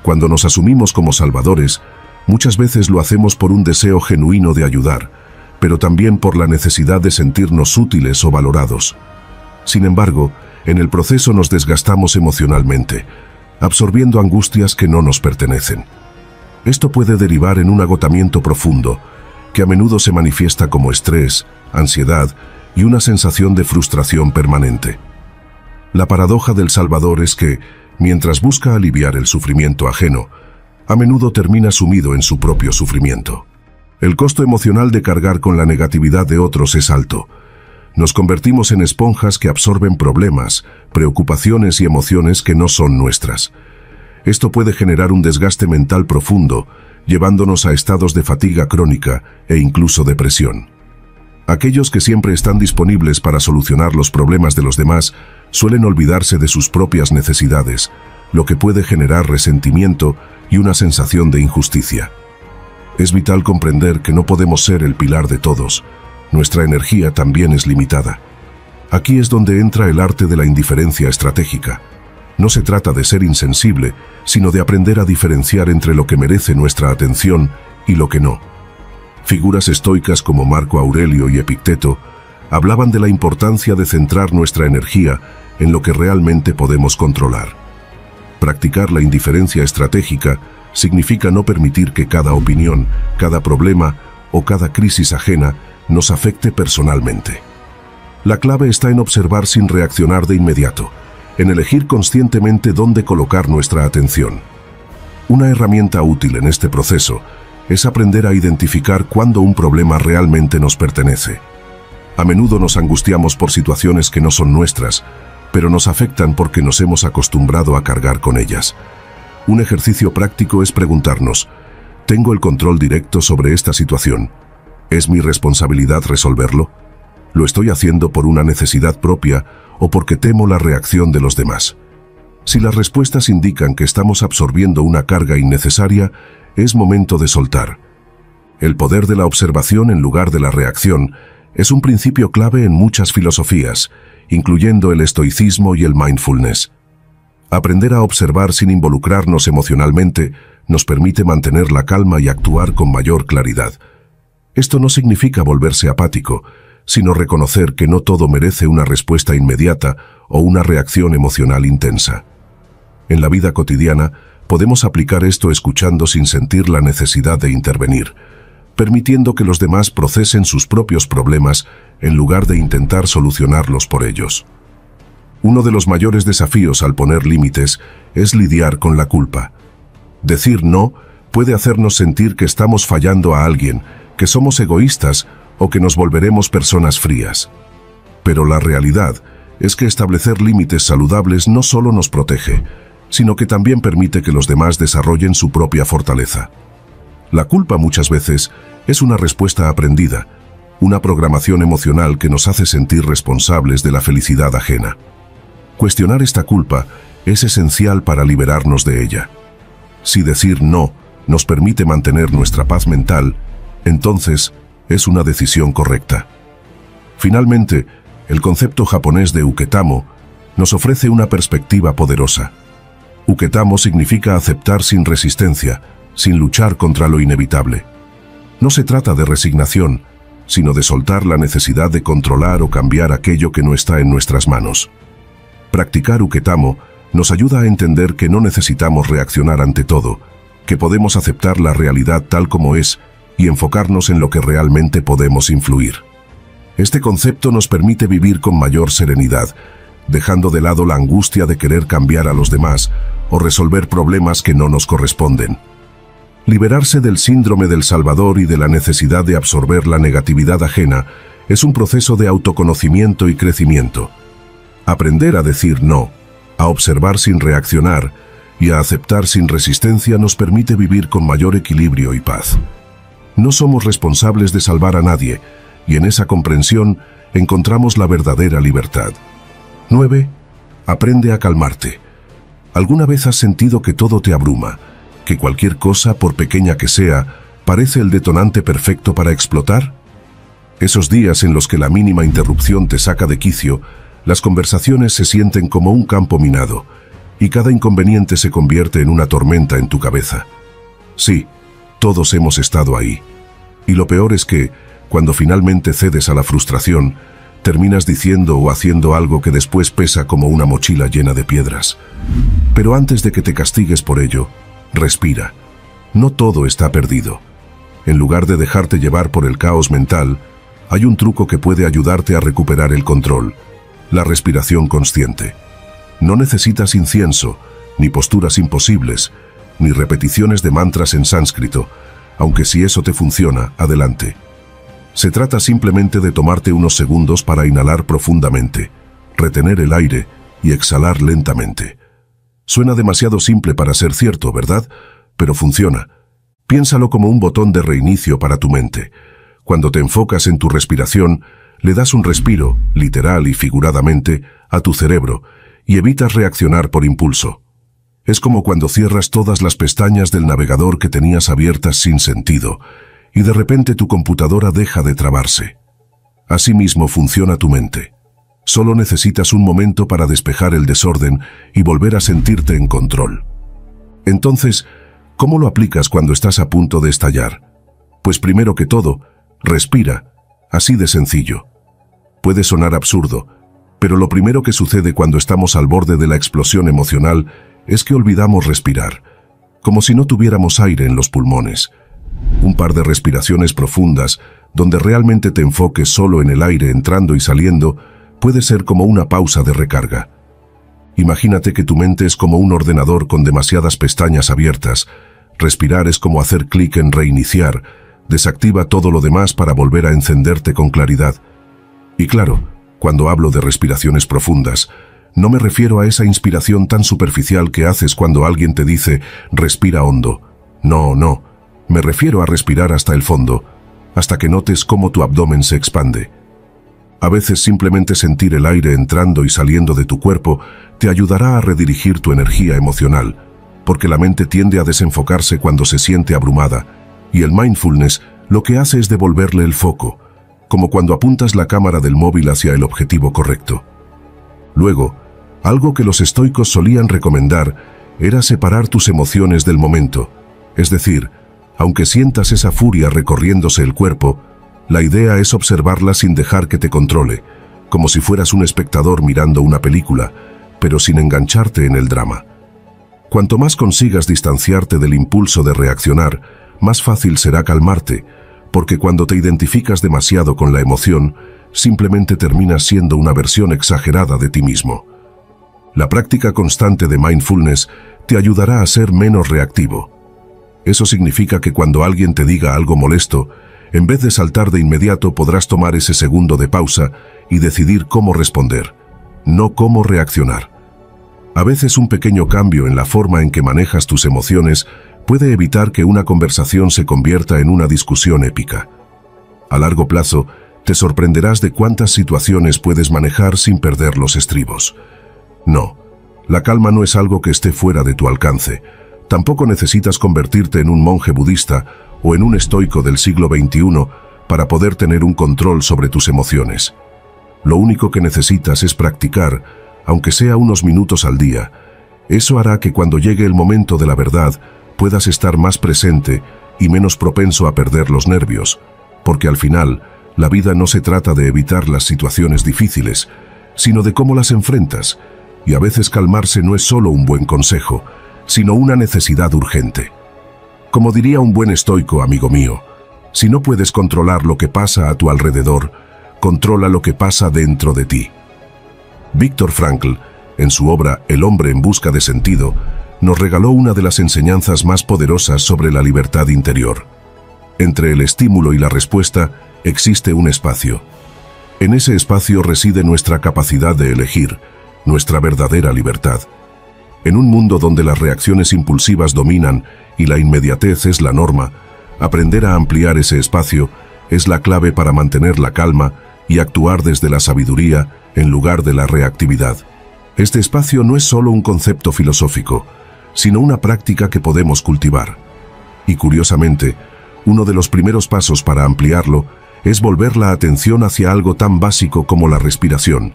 Cuando nos asumimos como salvadores, muchas veces lo hacemos por un deseo genuino de ayudar, pero también por la necesidad de sentirnos útiles o valorados. Sin embargo, en el proceso nos desgastamos emocionalmente, absorbiendo angustias que no nos pertenecen. Esto puede derivar en un agotamiento profundo, que a menudo se manifiesta como estrés, ansiedad y una sensación de frustración permanente. La paradoja del Salvador es que, mientras busca aliviar el sufrimiento ajeno, a menudo termina sumido en su propio sufrimiento. El costo emocional de cargar con la negatividad de otros es alto. Nos convertimos en esponjas que absorben problemas, preocupaciones y emociones que no son nuestras. Esto puede generar un desgaste mental profundo, llevándonos a estados de fatiga crónica e incluso depresión. Aquellos que siempre están disponibles para solucionar los problemas de los demás suelen olvidarse de sus propias necesidades, lo que puede generar resentimiento y una sensación de injusticia. Es vital comprender que no podemos ser el pilar de todos. Nuestra energía también es limitada. Aquí es donde entra el arte de la indiferencia estratégica. No se trata de ser insensible, sino de aprender a diferenciar entre lo que merece nuestra atención y lo que no. Figuras estoicas como Marco Aurelio y Epicteto hablaban de la importancia de centrar nuestra energía en lo que realmente podemos controlar. Practicar la indiferencia estratégica significa no permitir que cada opinión, cada problema o cada crisis ajena nos afecte personalmente. La clave está en observar sin reaccionar de inmediato, en elegir conscientemente dónde colocar nuestra atención. Una herramienta útil en este proceso es aprender a identificar cuándo un problema realmente nos pertenece. A menudo nos angustiamos por situaciones que no son nuestras, pero nos afectan porque nos hemos acostumbrado a cargar con ellas. Un ejercicio práctico es preguntarnos: ¿tengo el control directo sobre esta situación? ¿Es mi responsabilidad resolverlo? ¿Lo estoy haciendo por una necesidad propia o porque temo la reacción de los demás? Si las respuestas indican que estamos absorbiendo una carga innecesaria, es momento de soltar. El poder de la observación en lugar de la reacción es un principio clave en muchas filosofías, incluyendo el estoicismo y el mindfulness. Aprender a observar sin involucrarnos emocionalmente nos permite mantener la calma y actuar con mayor claridad. Esto no significa volverse apático, sino reconocer que no todo merece una respuesta inmediata o una reacción emocional intensa. En la vida cotidiana, podemos aplicar esto escuchando sin sentir la necesidad de intervenir, permitiendo que los demás procesen sus propios problemas en lugar de intentar solucionarlos por ellos. Uno de los mayores desafíos al poner límites es lidiar con la culpa. Decir no puede hacernos sentir que estamos fallando a alguien, que somos egoístas o que nos volveremos personas frías. Pero la realidad es que establecer límites saludables no solo nos protege, sino que también permite que los demás desarrollen su propia fortaleza. La culpa muchas veces es una respuesta aprendida, una programación emocional que nos hace sentir responsables de la felicidad ajena. Cuestionar esta culpa es esencial para liberarnos de ella. Si decir no nos permite mantener nuestra paz mental, entonces es una decisión correcta. Finalmente, el concepto japonés de uketamo nos ofrece una perspectiva poderosa. Uketamo significa aceptar sin resistencia, sin luchar contra lo inevitable. No se trata de resignación, sino de soltar la necesidad de controlar o cambiar aquello que no está en nuestras manos. Practicar uketamo nos ayuda a entender que no necesitamos reaccionar ante todo, que podemos aceptar la realidad tal como es y enfocarnos en lo que realmente podemos influir. Este concepto nos permite vivir con mayor serenidad, dejando de lado la angustia de querer cambiar a los demás o resolver problemas que no nos corresponden. Liberarse del síndrome del Salvador y de la necesidad de absorber la negatividad ajena es un proceso de autoconocimiento y crecimiento. Aprender a decir no, a observar sin reaccionar y a aceptar sin resistencia nos permite vivir con mayor equilibrio y paz. No somos responsables de salvar a nadie, y en esa comprensión encontramos la verdadera libertad. 9. Aprende a calmarte. ¿Alguna vez has sentido que todo te abruma, que cualquier cosa, por pequeña que sea, parece el detonante perfecto para explotar? Esos días en los que la mínima interrupción te saca de quicio, las conversaciones se sienten como un campo minado, y cada inconveniente se convierte en una tormenta en tu cabeza. Sí, todos hemos estado ahí. Y lo peor es que, cuando finalmente cedes a la frustración, terminas diciendo o haciendo algo que después pesa como una mochila llena de piedras. Pero antes de que te castigues por ello, respira. No todo está perdido. En lugar de dejarte llevar por el caos mental, hay un truco que puede ayudarte a recuperar el control: la respiración consciente. No necesitas incienso, ni posturas imposibles, ni repeticiones de mantras en sánscrito, aunque si eso te funciona, adelante. Se trata simplemente de tomarte unos segundos para inhalar profundamente, retener el aire y exhalar lentamente. Suena demasiado simple para ser cierto, ¿verdad? Pero funciona. Piénsalo como un botón de reinicio para tu mente. Cuando te enfocas en tu respiración, le das un respiro, literal y figuradamente, a tu cerebro y evitas reaccionar por impulso. Es como cuando cierras todas las pestañas del navegador que tenías abiertas sin sentido y de repente tu computadora deja de trabarse. Asimismo funciona tu mente. Solo necesitas un momento para despejar el desorden y volver a sentirte en control. Entonces, ¿cómo lo aplicas cuando estás a punto de estallar? Pues primero que todo, respira, así de sencillo. Puede sonar absurdo, pero lo primero que sucede cuando estamos al borde de la explosión emocional es que olvidamos respirar. como si no tuviéramos aire en los pulmones. Un par de respiraciones profundas, donde realmente te enfoques solo en el aire entrando y saliendo, puede ser como una pausa de recarga. Imagínate que tu mente es como un ordenador con demasiadas pestañas abiertas. Respirar es como hacer clic en reiniciar, desactiva todo lo demás para volver a encenderte con claridad. Y claro, cuando hablo de respiraciones profundas, no me refiero a esa inspiración tan superficial que haces cuando alguien te dice «respira hondo». No, me refiero a respirar hasta el fondo, hasta que notes cómo tu abdomen se expande. A veces simplemente sentir el aire entrando y saliendo de tu cuerpo te ayudará a redirigir tu energía emocional, porque la mente tiende a desenfocarse cuando se siente abrumada, y el mindfulness lo que hace es devolverle el foco, como cuando apuntas la cámara del móvil hacia el objetivo correcto. Luego, algo que los estoicos solían recomendar era separar tus emociones del momento, es decir, aunque sientas esa furia recorriéndose el cuerpo, la idea es observarla sin dejar que te controle, como si fueras un espectador mirando una película, pero sin engancharte en el drama. Cuanto más consigas distanciarte del impulso de reaccionar, más fácil será calmarte, porque cuando te identificas demasiado con la emoción, simplemente terminas siendo una versión exagerada de ti mismo. La práctica constante de mindfulness te ayudará a ser menos reactivo. Eso significa que cuando alguien te diga algo molesto, en vez de saltar de inmediato podrás tomar ese segundo de pausa y decidir cómo responder, no cómo reaccionar. A veces un pequeño cambio en la forma en que manejas tus emociones puede evitar que una conversación se convierta en una discusión épica. A largo plazo, te sorprenderás de cuántas situaciones puedes manejar sin perder los estribos. No, la calma no es algo que esté fuera de tu alcance. Tampoco necesitas convertirte en un monje budista o en un estoico del siglo XXI para poder tener un control sobre tus emociones. Lo único que necesitas es practicar, aunque sea unos minutos al día. Eso hará que cuando llegue el momento de la verdad, puedas estar más presente y menos propenso a perder los nervios, porque al final, la vida no se trata de evitar las situaciones difíciles, sino de cómo las enfrentas, y a veces calmarse no es solo un buen consejo, sino una necesidad urgente. Como diría un buen estoico, amigo mío, si no puedes controlar lo que pasa a tu alrededor, controla lo que pasa dentro de ti. Viktor Frankl, en su obra El hombre en busca de sentido, nos regaló una de las enseñanzas más poderosas sobre la libertad interior. Entre el estímulo y la respuesta existe un espacio. En ese espacio reside nuestra capacidad de elegir, nuestra verdadera libertad. En un mundo donde las reacciones impulsivas dominan y la inmediatez es la norma, aprender a ampliar ese espacio es la clave para mantener la calma y actuar desde la sabiduría en lugar de la reactividad. Este espacio no es solo un concepto filosófico, sino una práctica que podemos cultivar. Y curiosamente, uno de los primeros pasos para ampliarlo es volver la atención hacia algo tan básico como la respiración.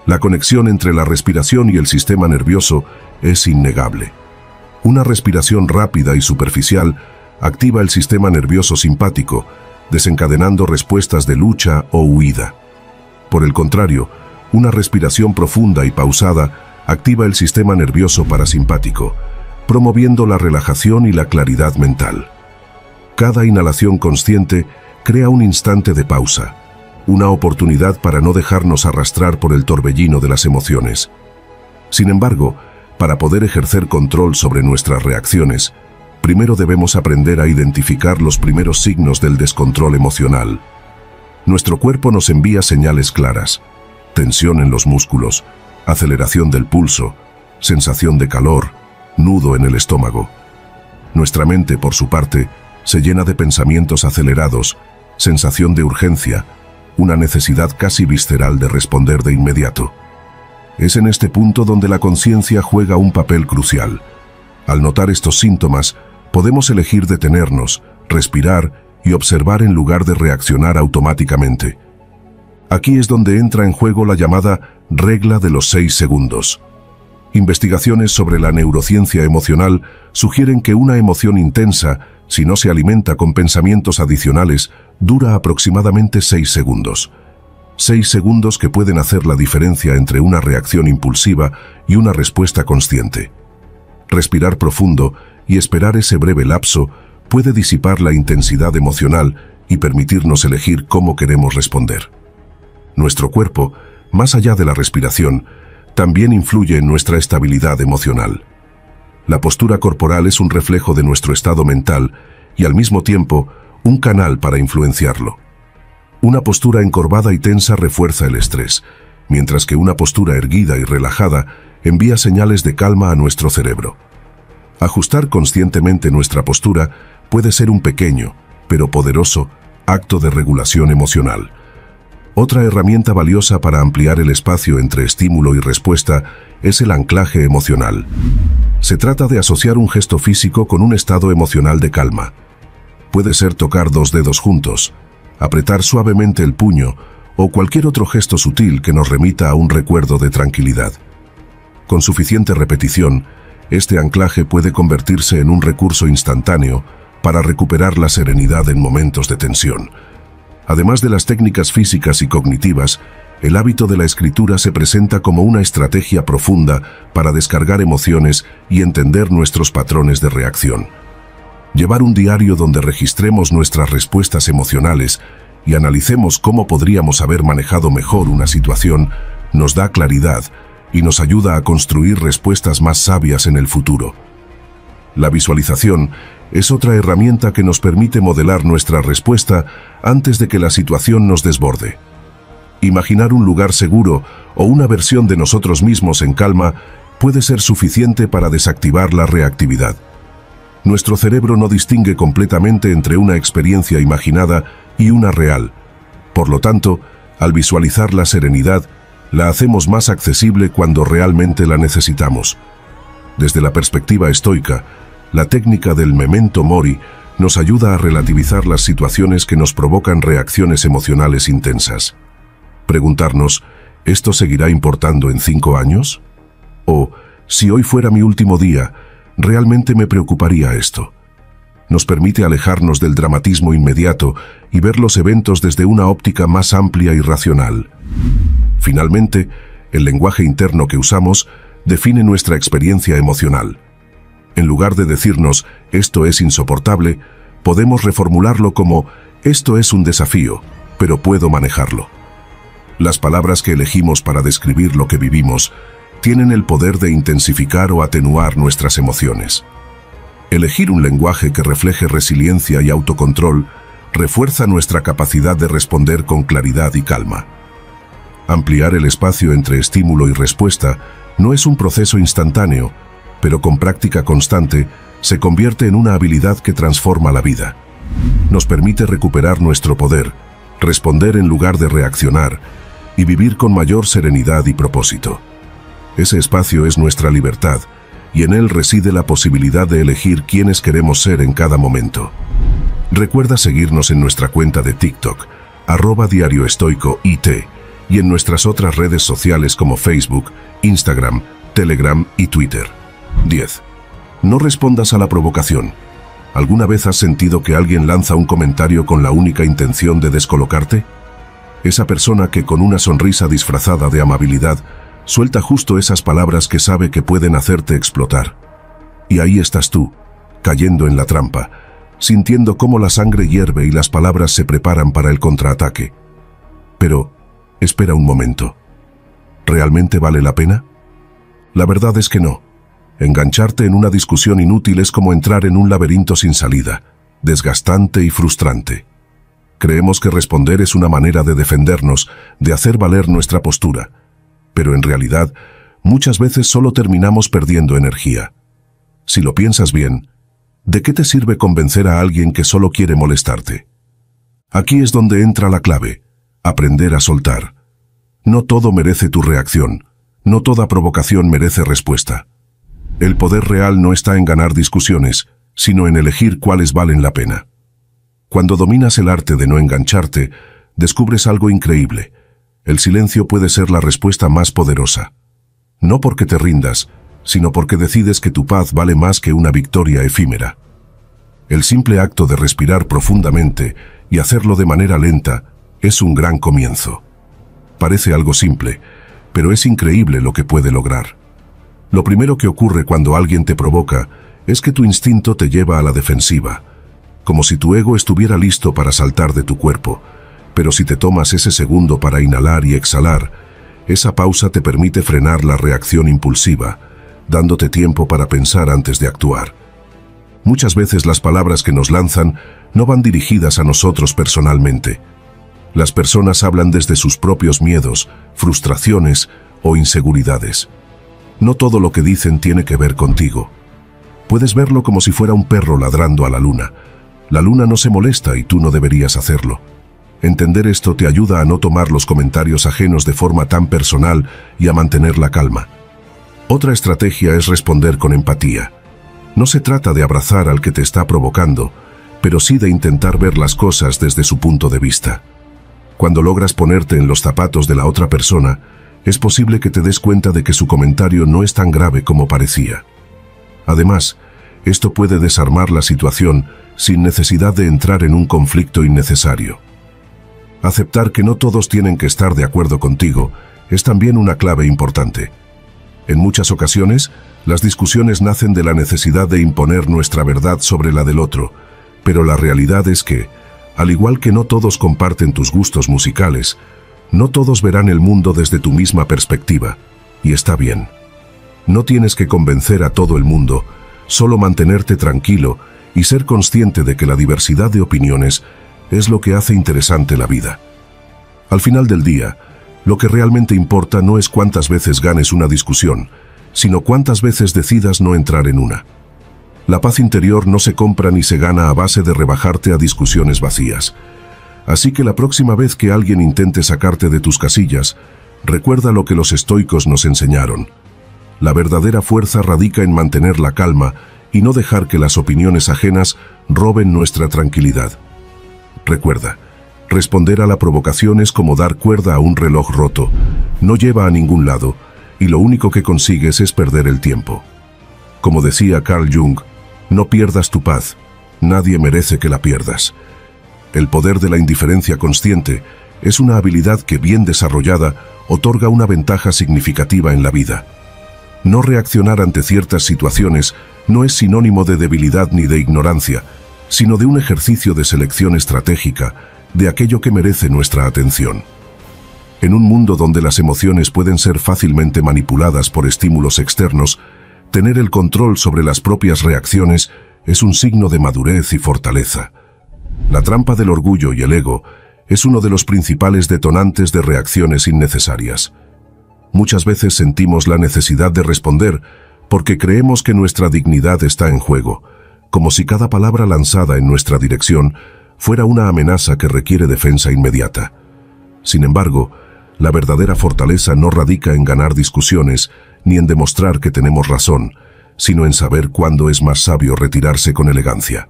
La conexión entre la respiración y el sistema nervioso es innegable. Una respiración rápida y superficial activa el sistema nervioso simpático, desencadenando respuestas de lucha o huida. Por el contrario, una respiración profunda y pausada activa el sistema nervioso parasimpático, promoviendo la relajación y la claridad mental. Cada inhalación consciente crea un instante de pausa, una oportunidad para no dejarnos arrastrar por el torbellino de las emociones. Sin embargo, para poder ejercer control sobre nuestras reacciones, primero debemos aprender a identificar los primeros signos del descontrol emocional. Nuestro cuerpo nos envía señales claras: tensión en los músculos, aceleración del pulso, sensación de calor, nudo en el estómago. Nuestra mente, por su parte, se llena de pensamientos acelerados, sensación de urgencia, una necesidad casi visceral de responder de inmediato. Es en este punto donde la conciencia juega un papel crucial. Al notar estos síntomas, podemos elegir detenernos, respirar y observar en lugar de reaccionar automáticamente. Aquí es donde entra en juego la llamada regla de los 6 segundos. Investigaciones sobre la neurociencia emocional sugieren que una emoción intensa, si no se alimenta con pensamientos adicionales, dura aproximadamente 6 segundos. 6 segundos que pueden hacer la diferencia entre una reacción impulsiva y una respuesta consciente. Respirar profundo y esperar ese breve lapso puede disipar la intensidad emocional y permitirnos elegir cómo queremos responder. Nuestro cuerpo, más allá de la respiración, también influye en nuestra estabilidad emocional. La postura corporal es un reflejo de nuestro estado mental y al mismo tiempo un canal para influenciarlo. Una postura encorvada y tensa refuerza el estrés, mientras que una postura erguida y relajada envía señales de calma a nuestro cerebro. Ajustar conscientemente nuestra postura puede ser un pequeño, pero poderoso, acto de regulación emocional. Otra herramienta valiosa para ampliar el espacio entre estímulo y respuesta es el anclaje emocional. Se trata de asociar un gesto físico con un estado emocional de calma. Puede ser tocar dos dedos juntos, apretar suavemente el puño o cualquier otro gesto sutil que nos remita a un recuerdo de tranquilidad. Con suficiente repetición, este anclaje puede convertirse en un recurso instantáneo para recuperar la serenidad en momentos de tensión. Además de las técnicas físicas y cognitivas, el hábito de la escritura se presenta como una estrategia profunda para descargar emociones y entender nuestros patrones de reacción. Llevar un diario donde registremos nuestras respuestas emocionales y analicemos cómo podríamos haber manejado mejor una situación nos da claridad y nos ayuda a construir respuestas más sabias en el futuro. La visualización es otra herramienta que nos permite modelar nuestra respuesta antes de que la situación nos desborde. Imaginar un lugar seguro o una versión de nosotros mismos en calma puede ser suficiente para desactivar la reactividad. Nuestro cerebro no distingue completamente entre una experiencia imaginada y una real. Por lo tanto, al visualizar la serenidad, la hacemos más accesible cuando realmente la necesitamos. Desde la perspectiva estoica, la técnica del memento mori nos ayuda a relativizar las situaciones que nos provocan reacciones emocionales intensas. Preguntarnos, ¿esto seguirá importando en 5 años? O, si hoy fuera mi último día, ¿realmente me preocuparía esto? Nos permite alejarnos del dramatismo inmediato y ver los eventos desde una óptica más amplia y racional. Finalmente, el lenguaje interno que usamos define nuestra experiencia emocional. En lugar de decirnos, esto es insoportable, podemos reformularlo como, esto es un desafío, pero puedo manejarlo. Las palabras que elegimos para describir lo que vivimos tienen el poder de intensificar o atenuar nuestras emociones. Elegir un lenguaje que refleje resiliencia y autocontrol refuerza nuestra capacidad de responder con claridad y calma. Ampliar el espacio entre estímulo y respuesta no es un proceso instantáneo, pero con práctica constante se convierte en una habilidad que transforma la vida. Nos permite recuperar nuestro poder, responder en lugar de reaccionar y vivir con mayor serenidad y propósito. Ese espacio es nuestra libertad y en él reside la posibilidad de elegir quiénes queremos ser en cada momento. Recuerda seguirnos en nuestra cuenta de TikTok, @diarioestoicoit, y en nuestras otras redes sociales como Facebook, Instagram, Telegram y Twitter. 10. No respondas a la provocación. ¿Alguna vez has sentido que alguien lanza un comentario con la única intención de descolocarte? Esa persona que con una sonrisa disfrazada de amabilidad suelta justo esas palabras que sabe que pueden hacerte explotar. Y ahí estás tú, cayendo en la trampa, sintiendo cómo la sangre hierve y las palabras se preparan para el contraataque. Pero, espera un momento. ¿Realmente vale la pena? La verdad es que no. Engancharte en una discusión inútil es como entrar en un laberinto sin salida, desgastante y frustrante. Creemos que responder es una manera de defendernos, de hacer valer nuestra postura, pero en realidad, muchas veces solo terminamos perdiendo energía. Si lo piensas bien, ¿de qué te sirve convencer a alguien que solo quiere molestarte? Aquí es donde entra la clave, aprender a soltar. No todo merece tu reacción, no toda provocación merece respuesta. El poder real no está en ganar discusiones, sino en elegir cuáles valen la pena. Cuando dominas el arte de no engancharte, descubres algo increíble. El silencio puede ser la respuesta más poderosa. No porque te rindas, sino porque decides que tu paz vale más que una victoria efímera. El simple acto de respirar profundamente y hacerlo de manera lenta es un gran comienzo. Parece algo simple, pero es increíble lo que puede lograr. Lo primero que ocurre cuando alguien te provoca Es que tu instinto te lleva a la defensiva, como si tu ego estuviera listo para saltar de tu cuerpo. Pero si te tomas ese segundo para inhalar y exhalar, esa pausa te permite frenar la reacción impulsiva, dándote tiempo para pensar antes de actuar. Muchas veces las palabras que nos lanzan no van dirigidas a nosotros personalmente. Las personas hablan desde sus propios miedos, frustraciones o inseguridades. No todo lo que dicen tiene que ver contigo. Puedes verlo como si fuera un perro ladrando a la luna. La luna no se molesta y tú no deberías hacerlo. Entender esto te ayuda a no tomar los comentarios ajenos de forma tan personal y a mantener la calma. Otra estrategia es responder con empatía. No se trata de abrazar al que te está provocando, pero sí de intentar ver las cosas desde su punto de vista. Cuando logras ponerte en los zapatos de la otra persona, es posible que te des cuenta de que su comentario no es tan grave como parecía. Además, esto puede desarmar la situación sin necesidad de entrar en un conflicto innecesario. Aceptar que no todos tienen que estar de acuerdo contigo es también una clave importante. En muchas ocasiones, las discusiones nacen de la necesidad de imponer nuestra verdad sobre la del otro, pero la realidad es que, al igual que no todos comparten tus gustos musicales, no todos verán el mundo desde tu misma perspectiva, y está bien. No tienes que convencer a todo el mundo, solo mantenerte tranquilo y ser consciente de que la diversidad de opiniones es lo que hace interesante la vida. Al final del día, lo que realmente importa no es cuántas veces ganes una discusión, sino cuántas veces decidas no entrar en una. La paz interior no se compra ni se gana a base de rebajarte a discusiones vacías. Así que la próxima vez que alguien intente sacarte de tus casillas, recuerda lo que los estoicos nos enseñaron. La verdadera fuerza radica en mantener la calma y no dejar que las opiniones ajenas roben nuestra tranquilidad. Recuerda, responder a la provocación es como dar cuerda a un reloj roto. No lleva a ningún lado, y lo único que consigues es perder el tiempo. Como decía Carl Jung, no pierdas tu paz, nadie merece que la pierdas. El poder de la indiferencia consciente es una habilidad que, bien desarrollada, otorga una ventaja significativa en la vida. No reaccionar ante ciertas situaciones no es sinónimo de debilidad ni de ignorancia, sino de un ejercicio de selección estratégica de aquello que merece nuestra atención. En un mundo donde las emociones pueden ser fácilmente manipuladas por estímulos externos, tener el control sobre las propias reacciones es un signo de madurez y fortaleza. La trampa del orgullo y el ego es uno de los principales detonantes de reacciones innecesarias. Muchas veces sentimos la necesidad de responder porque creemos que nuestra dignidad está en juego, como si cada palabra lanzada en nuestra dirección fuera una amenaza que requiere defensa inmediata. Sin embargo, la verdadera fortaleza no radica en ganar discusiones ni en demostrar que tenemos razón, sino en saber cuándo es más sabio retirarse con elegancia.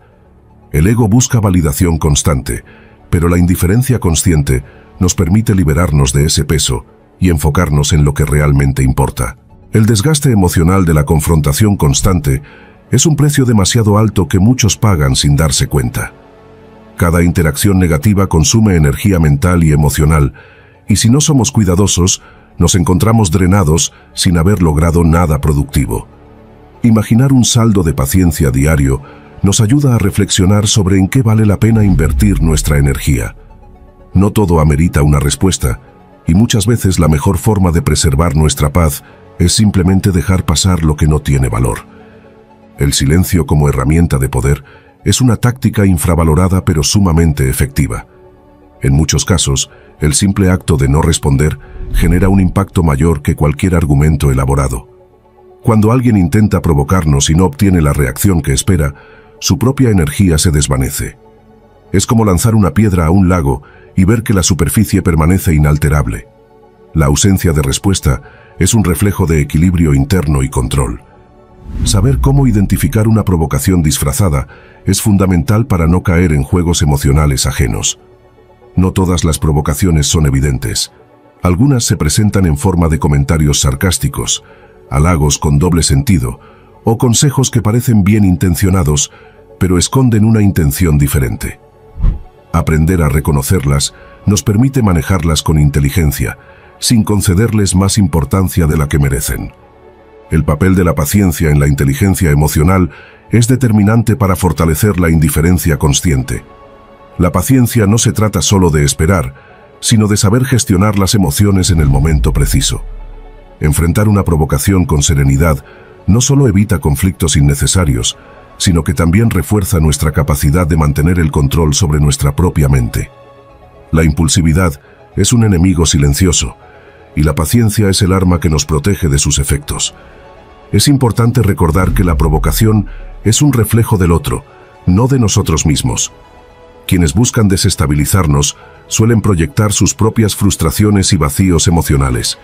El ego busca validación constante, pero la indiferencia consciente nos permite liberarnos de ese peso y enfocarnos en lo que realmente importa. El desgaste emocional de la confrontación constante es un precio demasiado alto que muchos pagan sin darse cuenta. Cada interacción negativa consume energía mental y emocional, y si no somos cuidadosos, nos encontramos drenados sin haber logrado nada productivo. Imaginar un saldo de paciencia diario nos ayuda a reflexionar sobre en qué vale la pena invertir nuestra energía. No todo amerita una respuesta, y muchas veces la mejor forma de preservar nuestra paz es simplemente dejar pasar lo que no tiene valor. El silencio como herramienta de poder es una táctica infravalorada pero sumamente efectiva. En muchos casos, el simple acto de no responder genera un impacto mayor que cualquier argumento elaborado. Cuando alguien intenta provocarnos y no obtiene la reacción que espera, su propia energía se desvanece. Es como lanzar una piedra a un lago y ver que la superficie permanece inalterable. La ausencia de respuesta es un reflejo de equilibrio interno y control. Saber cómo identificar una provocación disfrazada es fundamental para no caer en juegos emocionales ajenos. No todas las provocaciones son evidentes. Algunas se presentan en forma de comentarios sarcásticos, halagos con doble sentido, o consejos que parecen bien intencionados, pero esconden una intención diferente. Aprender a reconocerlas nos permite manejarlas con inteligencia, sin concederles más importancia de la que merecen. El papel de la paciencia en la inteligencia emocional es determinante para fortalecer la indiferencia consciente. La paciencia no se trata solo de esperar, sino de saber gestionar las emociones en el momento preciso. Enfrentar una provocación con serenidad no solo evita conflictos innecesarios, sino que también refuerza nuestra capacidad de mantener el control sobre nuestra propia mente. La impulsividad es un enemigo silencioso, y la paciencia es el arma que nos protege de sus efectos. Es importante recordar que la provocación es un reflejo del otro, no de nosotros mismos. Quienes buscan desestabilizarnos suelen proyectar sus propias frustraciones y vacíos emocionales.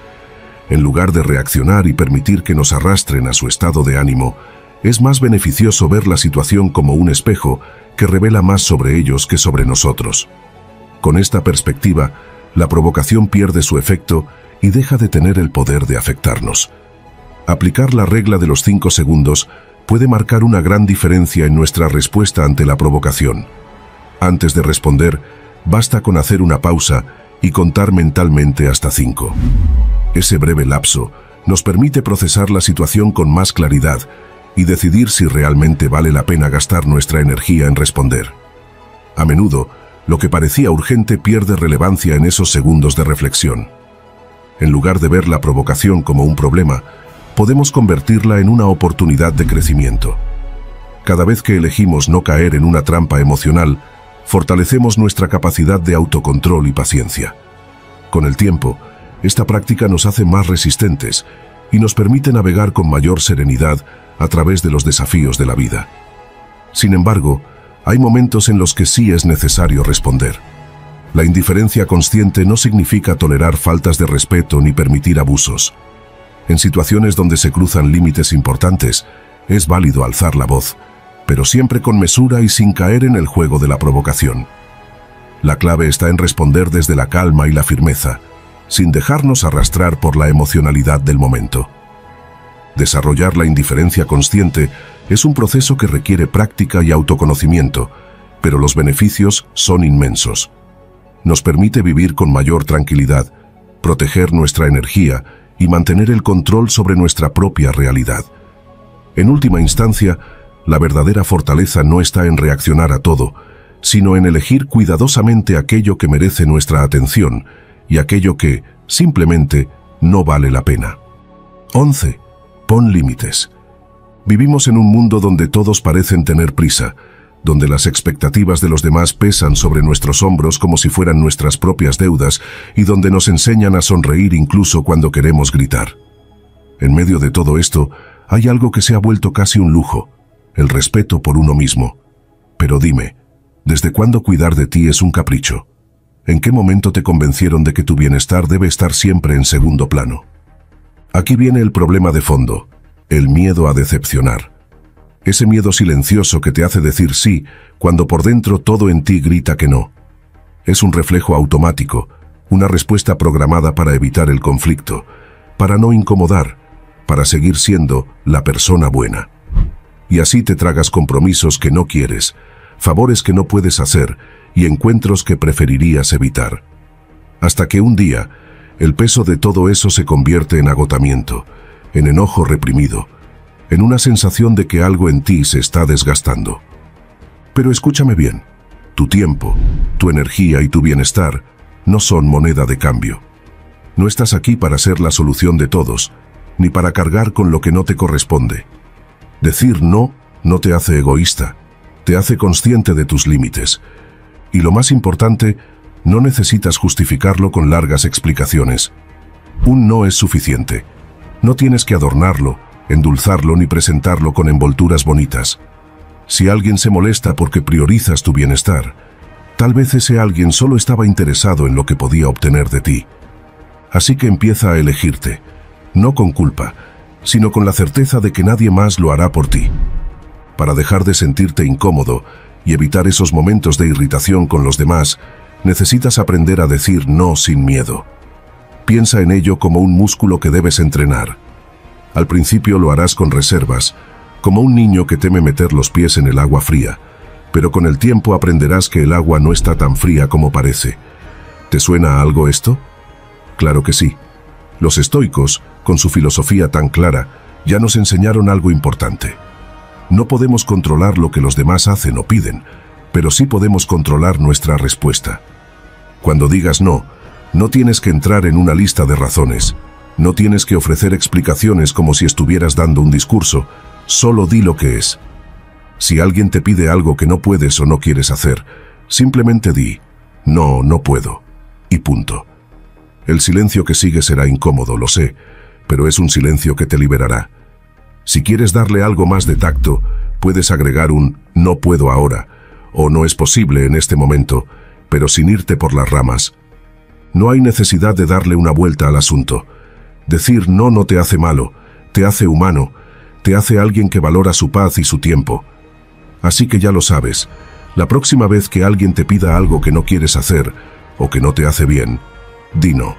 En lugar de reaccionar y permitir que nos arrastren a su estado de ánimo, es más beneficioso ver la situación como un espejo que revela más sobre ellos que sobre nosotros. Con esta perspectiva, la provocación pierde su efecto y deja de tener el poder de afectarnos. Aplicar la regla de los 5 segundos puede marcar una gran diferencia en nuestra respuesta ante la provocación. Antes de responder, basta con hacer una pausa y contar mentalmente hasta 5. Ese breve lapso nos permite procesar la situación con más claridad y decidir si realmente vale la pena gastar nuestra energía en responder. A menudo, lo que parecía urgente pierde relevancia en esos segundos de reflexión. En lugar de ver la provocación como un problema, podemos convertirla en una oportunidad de crecimiento. Cada vez que elegimos no caer en una trampa emocional, fortalecemos nuestra capacidad de autocontrol y paciencia. Con el tiempo, esta práctica nos hace más resistentes y nos permite navegar con mayor serenidad a través de los desafíos de la vida. Sin embargo, hay momentos en los que sí es necesario responder. La indiferencia consciente no significa tolerar faltas de respeto ni permitir abusos. En situaciones donde se cruzan límites importantes, es válido alzar la voz, pero siempre con mesura y sin caer en el juego de la provocación. La clave está en responder desde la calma y la firmeza, sin dejarnos arrastrar por la emocionalidad del momento. Desarrollar la indiferencia consciente es un proceso que requiere práctica y autoconocimiento, pero los beneficios son inmensos. Nos permite vivir con mayor tranquilidad, proteger nuestra energía y mantener el control sobre nuestra propia realidad. En última instancia, la verdadera fortaleza no está en reaccionar a todo, sino en elegir cuidadosamente aquello que merece nuestra atención y aquello que, simplemente, no vale la pena. 11. Pon límites. Vivimos en un mundo donde todos parecen tener prisa, donde las expectativas de los demás pesan sobre nuestros hombros como si fueran nuestras propias deudas y donde nos enseñan a sonreír incluso cuando queremos gritar. En medio de todo esto, hay algo que se ha vuelto casi un lujo: el respeto por uno mismo. Pero dime, ¿desde cuándo cuidar de ti es un capricho? ¿En qué momento te convencieron de que tu bienestar debe estar siempre en segundo plano? Aquí viene el problema de fondo: el miedo a decepcionar. Ese miedo silencioso que te hace decir sí cuando por dentro todo en ti grita que no. Es un reflejo automático, una respuesta programada para evitar el conflicto, para no incomodar, para seguir siendo la persona buena. Y así te tragas compromisos que no quieres, favores que no puedes hacer y encuentros que preferirías evitar. Hasta que un día, el peso de todo eso se convierte en agotamiento, en enojo reprimido, en una sensación de que algo en ti se está desgastando. Pero escúchame bien, tu tiempo, tu energía y tu bienestar no son moneda de cambio. No estás aquí para ser la solución de todos, ni para cargar con lo que no te corresponde. Decir no no te hace egoísta, te hace consciente de tus límites. Y lo más importante, no necesitas justificarlo con largas explicaciones. Un no es suficiente. No tienes que adornarlo, endulzarlo ni presentarlo con envolturas bonitas. Si alguien se molesta porque priorizas tu bienestar, tal vez ese alguien solo estaba interesado en lo que podía obtener de ti. Así que empieza a elegirte, no con culpa, sino con la certeza de que nadie más lo hará por ti. Para dejar de sentirte incómodo y evitar esos momentos de irritación con los demás, necesitas aprender a decir no sin miedo. Piensa en ello como un músculo que debes entrenar. Al principio lo harás con reservas, como un niño que teme meter los pies en el agua fría, pero con el tiempo aprenderás que el agua no está tan fría como parece. ¿Te suena a algo esto? Claro que sí. Los estoicos, con su filosofía tan clara, ya nos enseñaron algo importante. No podemos controlar lo que los demás hacen o piden, pero sí podemos controlar nuestra respuesta. Cuando digas no, no tienes que entrar en una lista de razones. No tienes que ofrecer explicaciones como si estuvieras dando un discurso. Solo di lo que es. Si alguien te pide algo que no puedes o no quieres hacer, simplemente di, no, no puedo. Y punto. El silencio que sigue será incómodo, lo sé, pero es un silencio que te liberará. Si quieres darle algo más de tacto, puedes agregar un no puedo ahora, o no es posible en este momento, pero sin irte por las ramas. No hay necesidad de darle una vuelta al asunto. Decir no no te hace malo, te hace humano, te hace alguien que valora su paz y su tiempo. Así que ya lo sabes, la próxima vez que alguien te pida algo que no quieres hacer, o que no te hace bien, di no.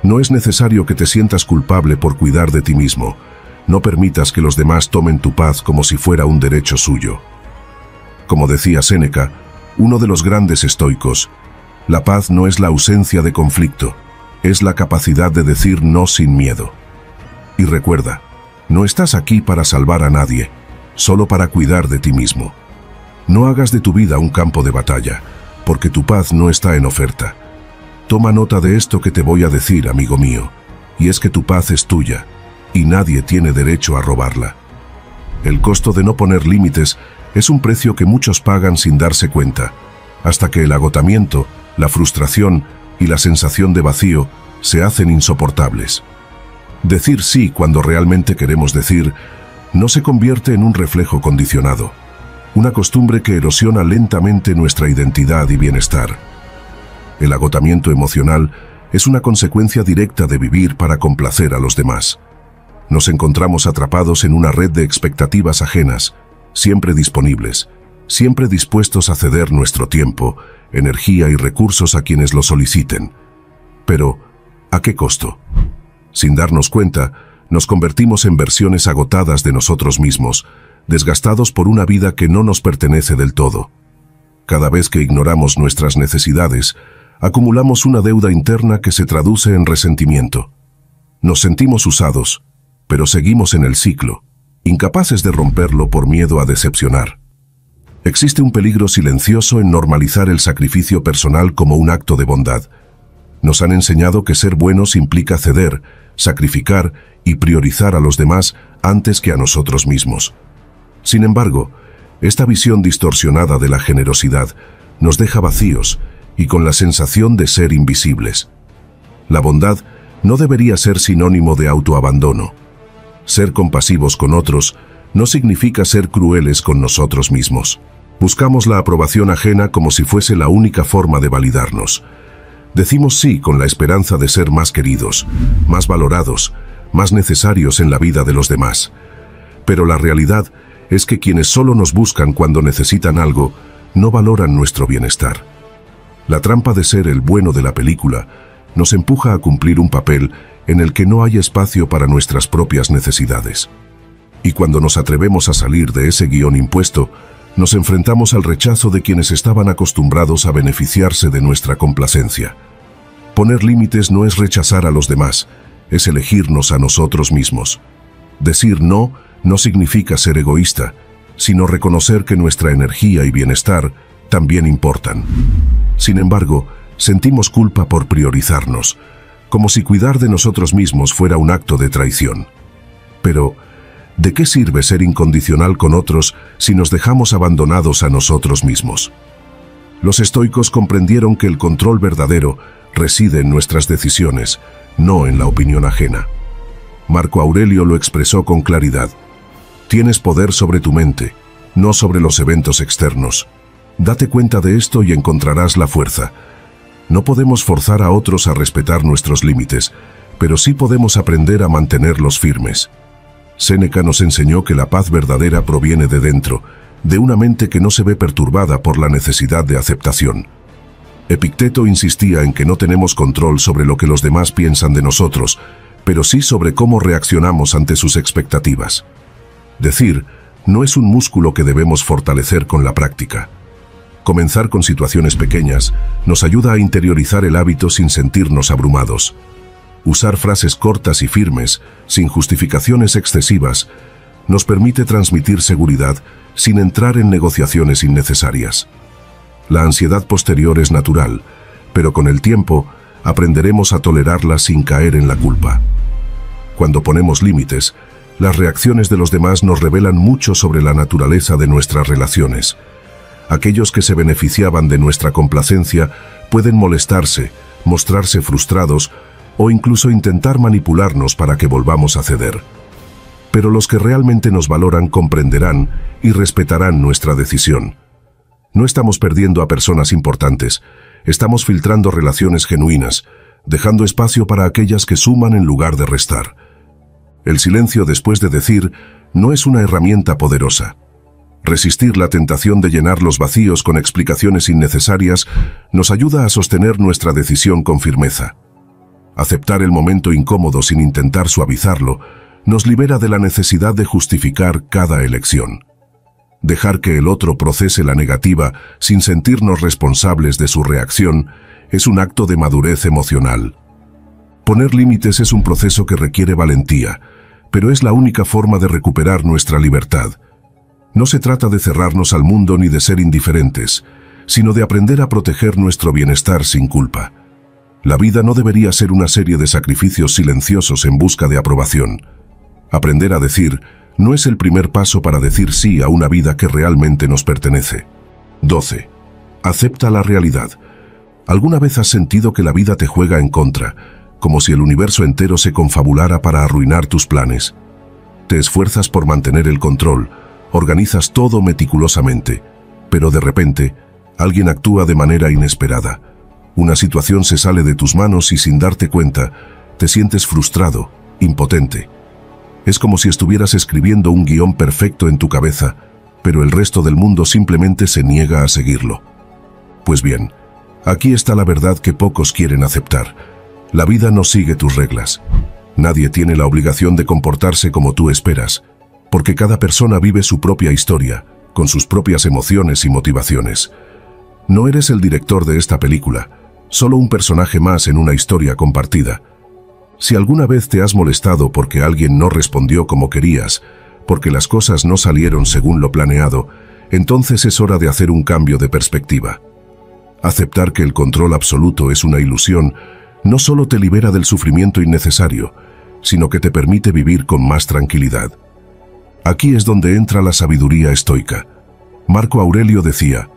No es necesario que te sientas culpable por cuidar de ti mismo. No permitas que los demás tomen tu paz como si fuera un derecho suyo. Como decía Séneca, uno de los grandes estoicos, la paz no es la ausencia de conflicto, es la capacidad de decir no sin miedo. Y recuerda, no estás aquí para salvar a nadie, solo para cuidar de ti mismo. No hagas de tu vida un campo de batalla, porque tu paz no está en oferta. Toma nota de esto que te voy a decir, amigo mío, y es que tu paz es tuya, y nadie tiene derecho a robarla. El costo de no poner límites es un precio que muchos pagan sin darse cuenta, hasta que el agotamiento, la frustración y la sensación de vacío se hacen insoportables. Decir sí cuando realmente queremos decir no se convierte en un reflejo condicionado, una costumbre que erosiona lentamente nuestra identidad y bienestar. El agotamiento emocional es una consecuencia directa de vivir para complacer a los demás. Nos encontramos atrapados en una red de expectativas ajenas, siempre disponibles, siempre dispuestos a ceder nuestro tiempo, energía y recursos a quienes lo soliciten. Pero, ¿a qué costo? Sin darnos cuenta, nos convertimos en versiones agotadas de nosotros mismos, desgastados por una vida que no nos pertenece del todo. Cada vez que ignoramos nuestras necesidades, acumulamos una deuda interna que se traduce en resentimiento. Nos sentimos usados, pero seguimos en el ciclo, incapaces de romperlo por miedo a decepcionar. Existe un peligro silencioso en normalizar el sacrificio personal como un acto de bondad. Nos han enseñado que ser buenos implica ceder, sacrificar y priorizar a los demás antes que a nosotros mismos. Sin embargo, esta visión distorsionada de la generosidad nos deja vacíos y con la sensación de ser invisibles. La bondad no debería ser sinónimo de autoabandono. Ser compasivos con otros no significa ser crueles con nosotros mismos. Buscamos la aprobación ajena como si fuese la única forma de validarnos. Decimos sí con la esperanza de ser más queridos, más valorados, más necesarios en la vida de los demás. Pero la realidad es que quienes solo nos buscan cuando necesitan algo, no valoran nuestro bienestar. La trampa de ser el bueno de la película nos empuja a cumplir un papel en el que no hay espacio para nuestras propias necesidades. Y cuando nos atrevemos a salir de ese guión impuesto, nos enfrentamos al rechazo de quienes estaban acostumbrados a beneficiarse de nuestra complacencia. Poner límites no es rechazar a los demás, es elegirnos a nosotros mismos. Decir no no significa ser egoísta, sino reconocer que nuestra energía y bienestar también importan. Sin embargo, sentimos culpa por priorizarnos, como si cuidar de nosotros mismos fuera un acto de traición. Pero, ¿de qué sirve ser incondicional con otros si nos dejamos abandonados a nosotros mismos? Los estoicos comprendieron que el control verdadero reside en nuestras decisiones, no en la opinión ajena. Marco Aurelio lo expresó con claridad. Tienes poder sobre tu mente, no sobre los eventos externos. Date cuenta de esto y encontrarás la fuerza. No podemos forzar a otros a respetar nuestros límites, pero sí podemos aprender a mantenerlos firmes. Séneca nos enseñó que la paz verdadera proviene de dentro, de una mente que no se ve perturbada por la necesidad de aceptación. Epicteto insistía en que no tenemos control sobre lo que los demás piensan de nosotros, pero sí sobre cómo reaccionamos ante sus expectativas. Decir no es un músculo que debemos fortalecer con la práctica. Comenzar con situaciones pequeñas nos ayuda a interiorizar el hábito sin sentirnos abrumados. Usar frases cortas y firmes, sin justificaciones excesivas, nos permite transmitir seguridad sin entrar en negociaciones innecesarias. La ansiedad posterior es natural, pero con el tiempo aprenderemos a tolerarla sin caer en la culpa. Cuando ponemos límites, las reacciones de los demás nos revelan mucho sobre la naturaleza de nuestras relaciones. Aquellos que se beneficiaban de nuestra complacencia pueden molestarse, mostrarse frustrados o incluso intentar manipularnos para que volvamos a ceder. Pero los que realmente nos valoran comprenderán y respetarán nuestra decisión. No estamos perdiendo a personas importantes, estamos filtrando relaciones genuinas, dejando espacio para aquellas que suman en lugar de restar. El silencio después de decir no es una herramienta poderosa. Resistir la tentación de llenar los vacíos con explicaciones innecesarias nos ayuda a sostener nuestra decisión con firmeza. Aceptar el momento incómodo sin intentar suavizarlo nos libera de la necesidad de justificar cada elección. Dejar que el otro procese la negativa sin sentirnos responsables de su reacción es un acto de madurez emocional. Poner límites es un proceso que requiere valentía, pero es la única forma de recuperar nuestra libertad. No se trata de cerrarnos al mundo ni de ser indiferentes, sino de aprender a proteger nuestro bienestar sin culpa. La vida no debería ser una serie de sacrificios silenciosos en busca de aprobación. Aprender a decir no es el primer paso para decir sí a una vida que realmente nos pertenece. 12. Acepta la realidad. ¿Alguna vez has sentido que la vida te juega en contra, como si el universo entero se confabulara para arruinar tus planes? Te esfuerzas por mantener el control, organizas todo meticulosamente, pero de repente, alguien actúa de manera inesperada. Una situación se sale de tus manos y sin darte cuenta, te sientes frustrado, impotente. Es como si estuvieras escribiendo un guión perfecto en tu cabeza, pero el resto del mundo simplemente se niega a seguirlo. Pues bien, aquí está la verdad que pocos quieren aceptar. La vida no sigue tus reglas. Nadie tiene la obligación de comportarse como tú esperas, porque cada persona vive su propia historia, con sus propias emociones y motivaciones. No eres el director de esta película, solo un personaje más en una historia compartida. Si alguna vez te has molestado porque alguien no respondió como querías, porque las cosas no salieron según lo planeado, entonces es hora de hacer un cambio de perspectiva. Aceptar que el control absoluto es una ilusión no solo te libera del sufrimiento innecesario, sino que te permite vivir con más tranquilidad. Aquí es donde entra la sabiduría estoica. Marco Aurelio decía,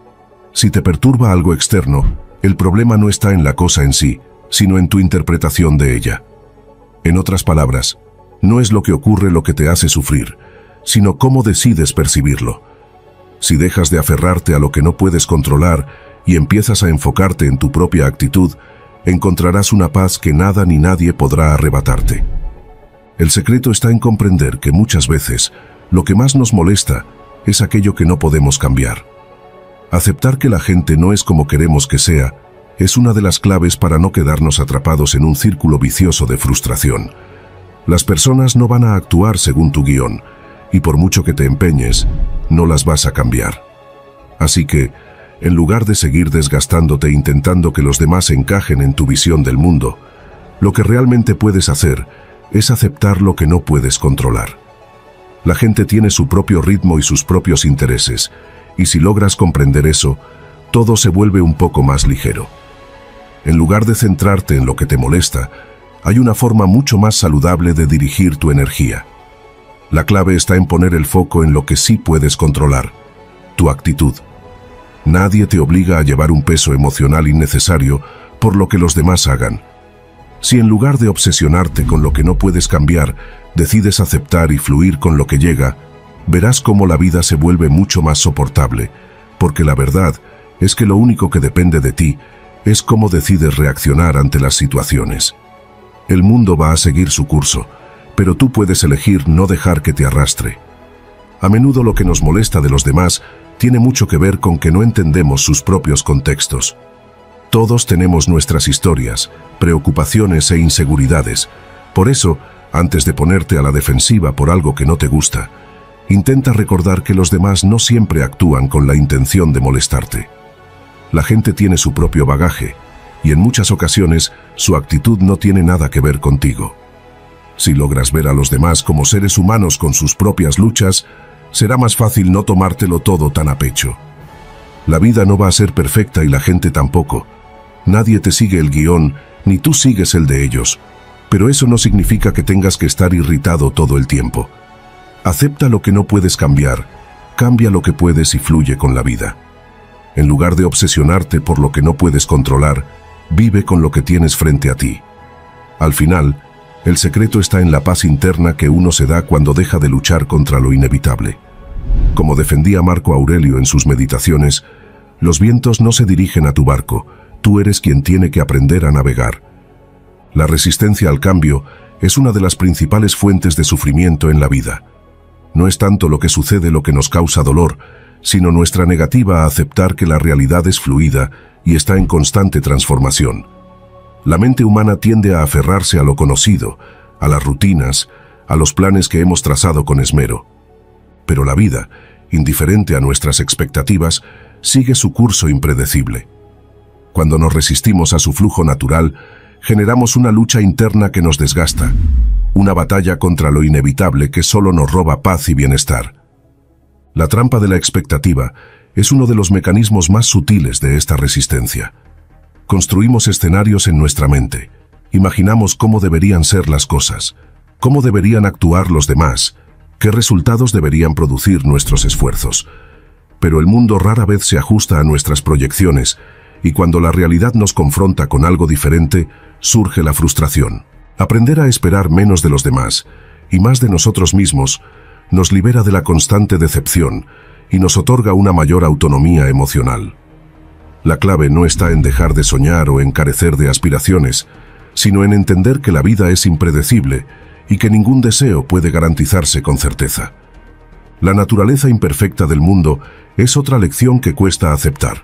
si te perturba algo externo, el problema no está en la cosa en sí, sino en tu interpretación de ella. En otras palabras, no es lo que ocurre lo que te hace sufrir, sino cómo decides percibirlo. Si dejas de aferrarte a lo que no puedes controlar y empiezas a enfocarte en tu propia actitud, encontrarás una paz que nada ni nadie podrá arrebatarte. El secreto está en comprender que muchas veces lo que más nos molesta es aquello que no podemos cambiar. Aceptar que la gente no es como queremos que sea es una de las claves para no quedarnos atrapados en un círculo vicioso de frustración. Las personas no van a actuar según tu guión, y por mucho que te empeñes, no las vas a cambiar. Así que, en lugar de seguir desgastándote intentando que los demás encajen en tu visión del mundo, lo que realmente puedes hacer es aceptar lo que no puedes controlar. La gente tiene su propio ritmo y sus propios intereses, y si logras comprender eso, todo se vuelve un poco más ligero. En lugar de centrarte en lo que te molesta, hay una forma mucho más saludable de dirigir tu energía. La clave está en poner el foco en lo que sí puedes controlar, tu actitud. Nadie te obliga a llevar un peso emocional innecesario por lo que los demás hagan. Si en lugar de obsesionarte con lo que no puedes cambiar, decides aceptar y fluir con lo que llega, verás cómo la vida se vuelve mucho más soportable, porque la verdad es que lo único que depende de ti es cómo decides reaccionar ante las situaciones. El mundo va a seguir su curso, pero tú puedes elegir no dejar que te arrastre. A menudo lo que nos molesta de los demás tiene mucho que ver con que no entendemos sus propios contextos. Todos tenemos nuestras historias, preocupaciones e inseguridades. Por eso, antes de ponerte a la defensiva por algo que no te gusta, intenta recordar que los demás no siempre actúan con la intención de molestarte. La gente tiene su propio bagaje, y en muchas ocasiones su actitud no tiene nada que ver contigo. Si logras ver a los demás como seres humanos con sus propias luchas, será más fácil no tomártelo todo tan a pecho. La vida no va a ser perfecta y la gente tampoco. Nadie te sigue el guión, ni tú sigues el de ellos. Pero eso no significa que tengas que estar irritado todo el tiempo. Acepta lo que no puedes cambiar, cambia lo que puedes y fluye con la vida. En lugar de obsesionarte por lo que no puedes controlar, vive con lo que tienes frente a ti. Al final, el secreto está en la paz interna que uno se da cuando deja de luchar contra lo inevitable. Como defendía Marco Aurelio en sus meditaciones, los vientos no se dirigen a tu barco, tú eres quien tiene que aprender a navegar. La resistencia al cambio es una de las principales fuentes de sufrimiento en la vida. No es tanto lo que sucede lo que nos causa dolor, sino nuestra negativa a aceptar que la realidad es fluida y está en constante transformación. La mente humana tiende a aferrarse a lo conocido, a las rutinas, a los planes que hemos trazado con esmero. Pero la vida, indiferente a nuestras expectativas, sigue su curso impredecible. Cuando nos resistimos a su flujo natural, generamos una lucha interna que nos desgasta, una batalla contra lo inevitable que solo nos roba paz y bienestar. La trampa de la expectativa es uno de los mecanismos más sutiles de esta resistencia. Construimos escenarios en nuestra mente, imaginamos cómo deberían ser las cosas, cómo deberían actuar los demás, qué resultados deberían producir nuestros esfuerzos. Pero el mundo rara vez se ajusta a nuestras proyecciones, y cuando la realidad nos confronta con algo diferente, surge la frustración. Aprender a esperar menos de los demás, y más de nosotros mismos, nos libera de la constante decepción, y nos otorga una mayor autonomía emocional. La clave no está en dejar de soñar o en carecer de aspiraciones, sino en entender que la vida es impredecible y que ningún deseo puede garantizarse con certeza. La naturaleza imperfecta del mundo es otra lección que cuesta aceptar.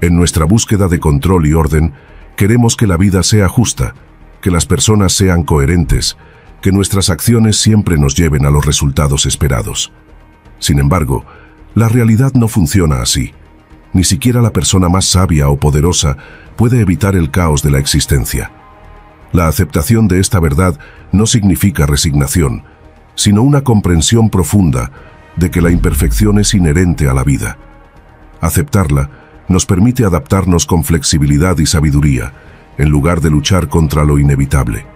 En nuestra búsqueda de control y orden, queremos que la vida sea justa, que las personas sean coherentes, que nuestras acciones siempre nos lleven a los resultados esperados. Sin embargo, la realidad no funciona así. Ni siquiera la persona más sabia o poderosa puede evitar el caos de la existencia. La aceptación de esta verdad no significa resignación, sino una comprensión profunda de que la imperfección es inherente a la vida. Aceptarla nos permite adaptarnos con flexibilidad y sabiduría, en lugar de luchar contra lo inevitable.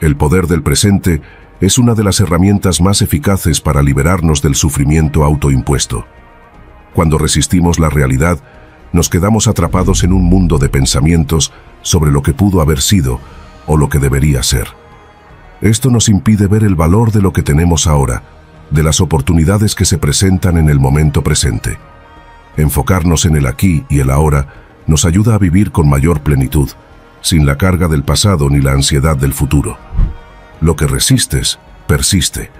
El poder del presente es una de las herramientas más eficaces para liberarnos del sufrimiento autoimpuesto. Cuando resistimos la realidad, nos quedamos atrapados en un mundo de pensamientos sobre lo que pudo haber sido o lo que debería ser. Esto nos impide ver el valor de lo que tenemos ahora, de las oportunidades que se presentan en el momento presente. Enfocarnos en el aquí y el ahora nos ayuda a vivir con mayor plenitud, sin la carga del pasado ni la ansiedad del futuro. Lo que resistes, persiste.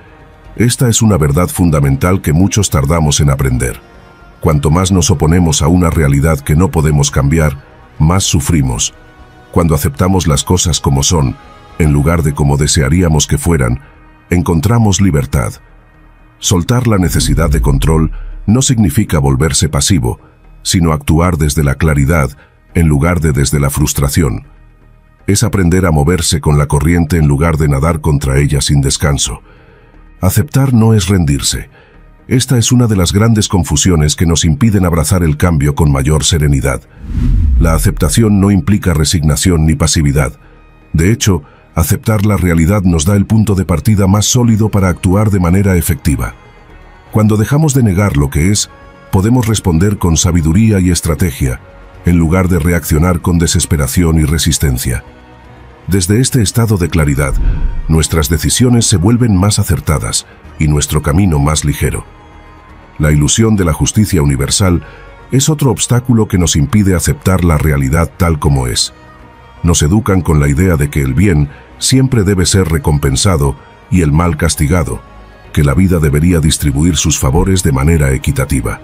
Esta es una verdad fundamental que muchos tardamos en aprender. Cuanto más nos oponemos a una realidad que no podemos cambiar, más sufrimos. Cuando aceptamos las cosas como son, en lugar de como desearíamos que fueran, encontramos libertad. Soltar la necesidad de control no significa volverse pasivo, sino actuar desde la claridad en lugar de desde la frustración. Es aprender a moverse con la corriente en lugar de nadar contra ella sin descanso. Aceptar no es rendirse. Esta es una de las grandes confusiones que nos impiden abrazar el cambio con mayor serenidad. La aceptación no implica resignación ni pasividad. De hecho, aceptar la realidad nos da el punto de partida más sólido para actuar de manera efectiva. Cuando dejamos de negar lo que es, podemos responder con sabiduría y estrategia, en lugar de reaccionar con desesperación y resistencia. Desde este estado de claridad, nuestras decisiones se vuelven más acertadas y nuestro camino más ligero. La ilusión de la justicia universal es otro obstáculo que nos impide aceptar la realidad tal como es. Nos educan con la idea de que el bien siempre debe ser recompensado y el mal castigado, que la vida debería distribuir sus favores de manera equitativa.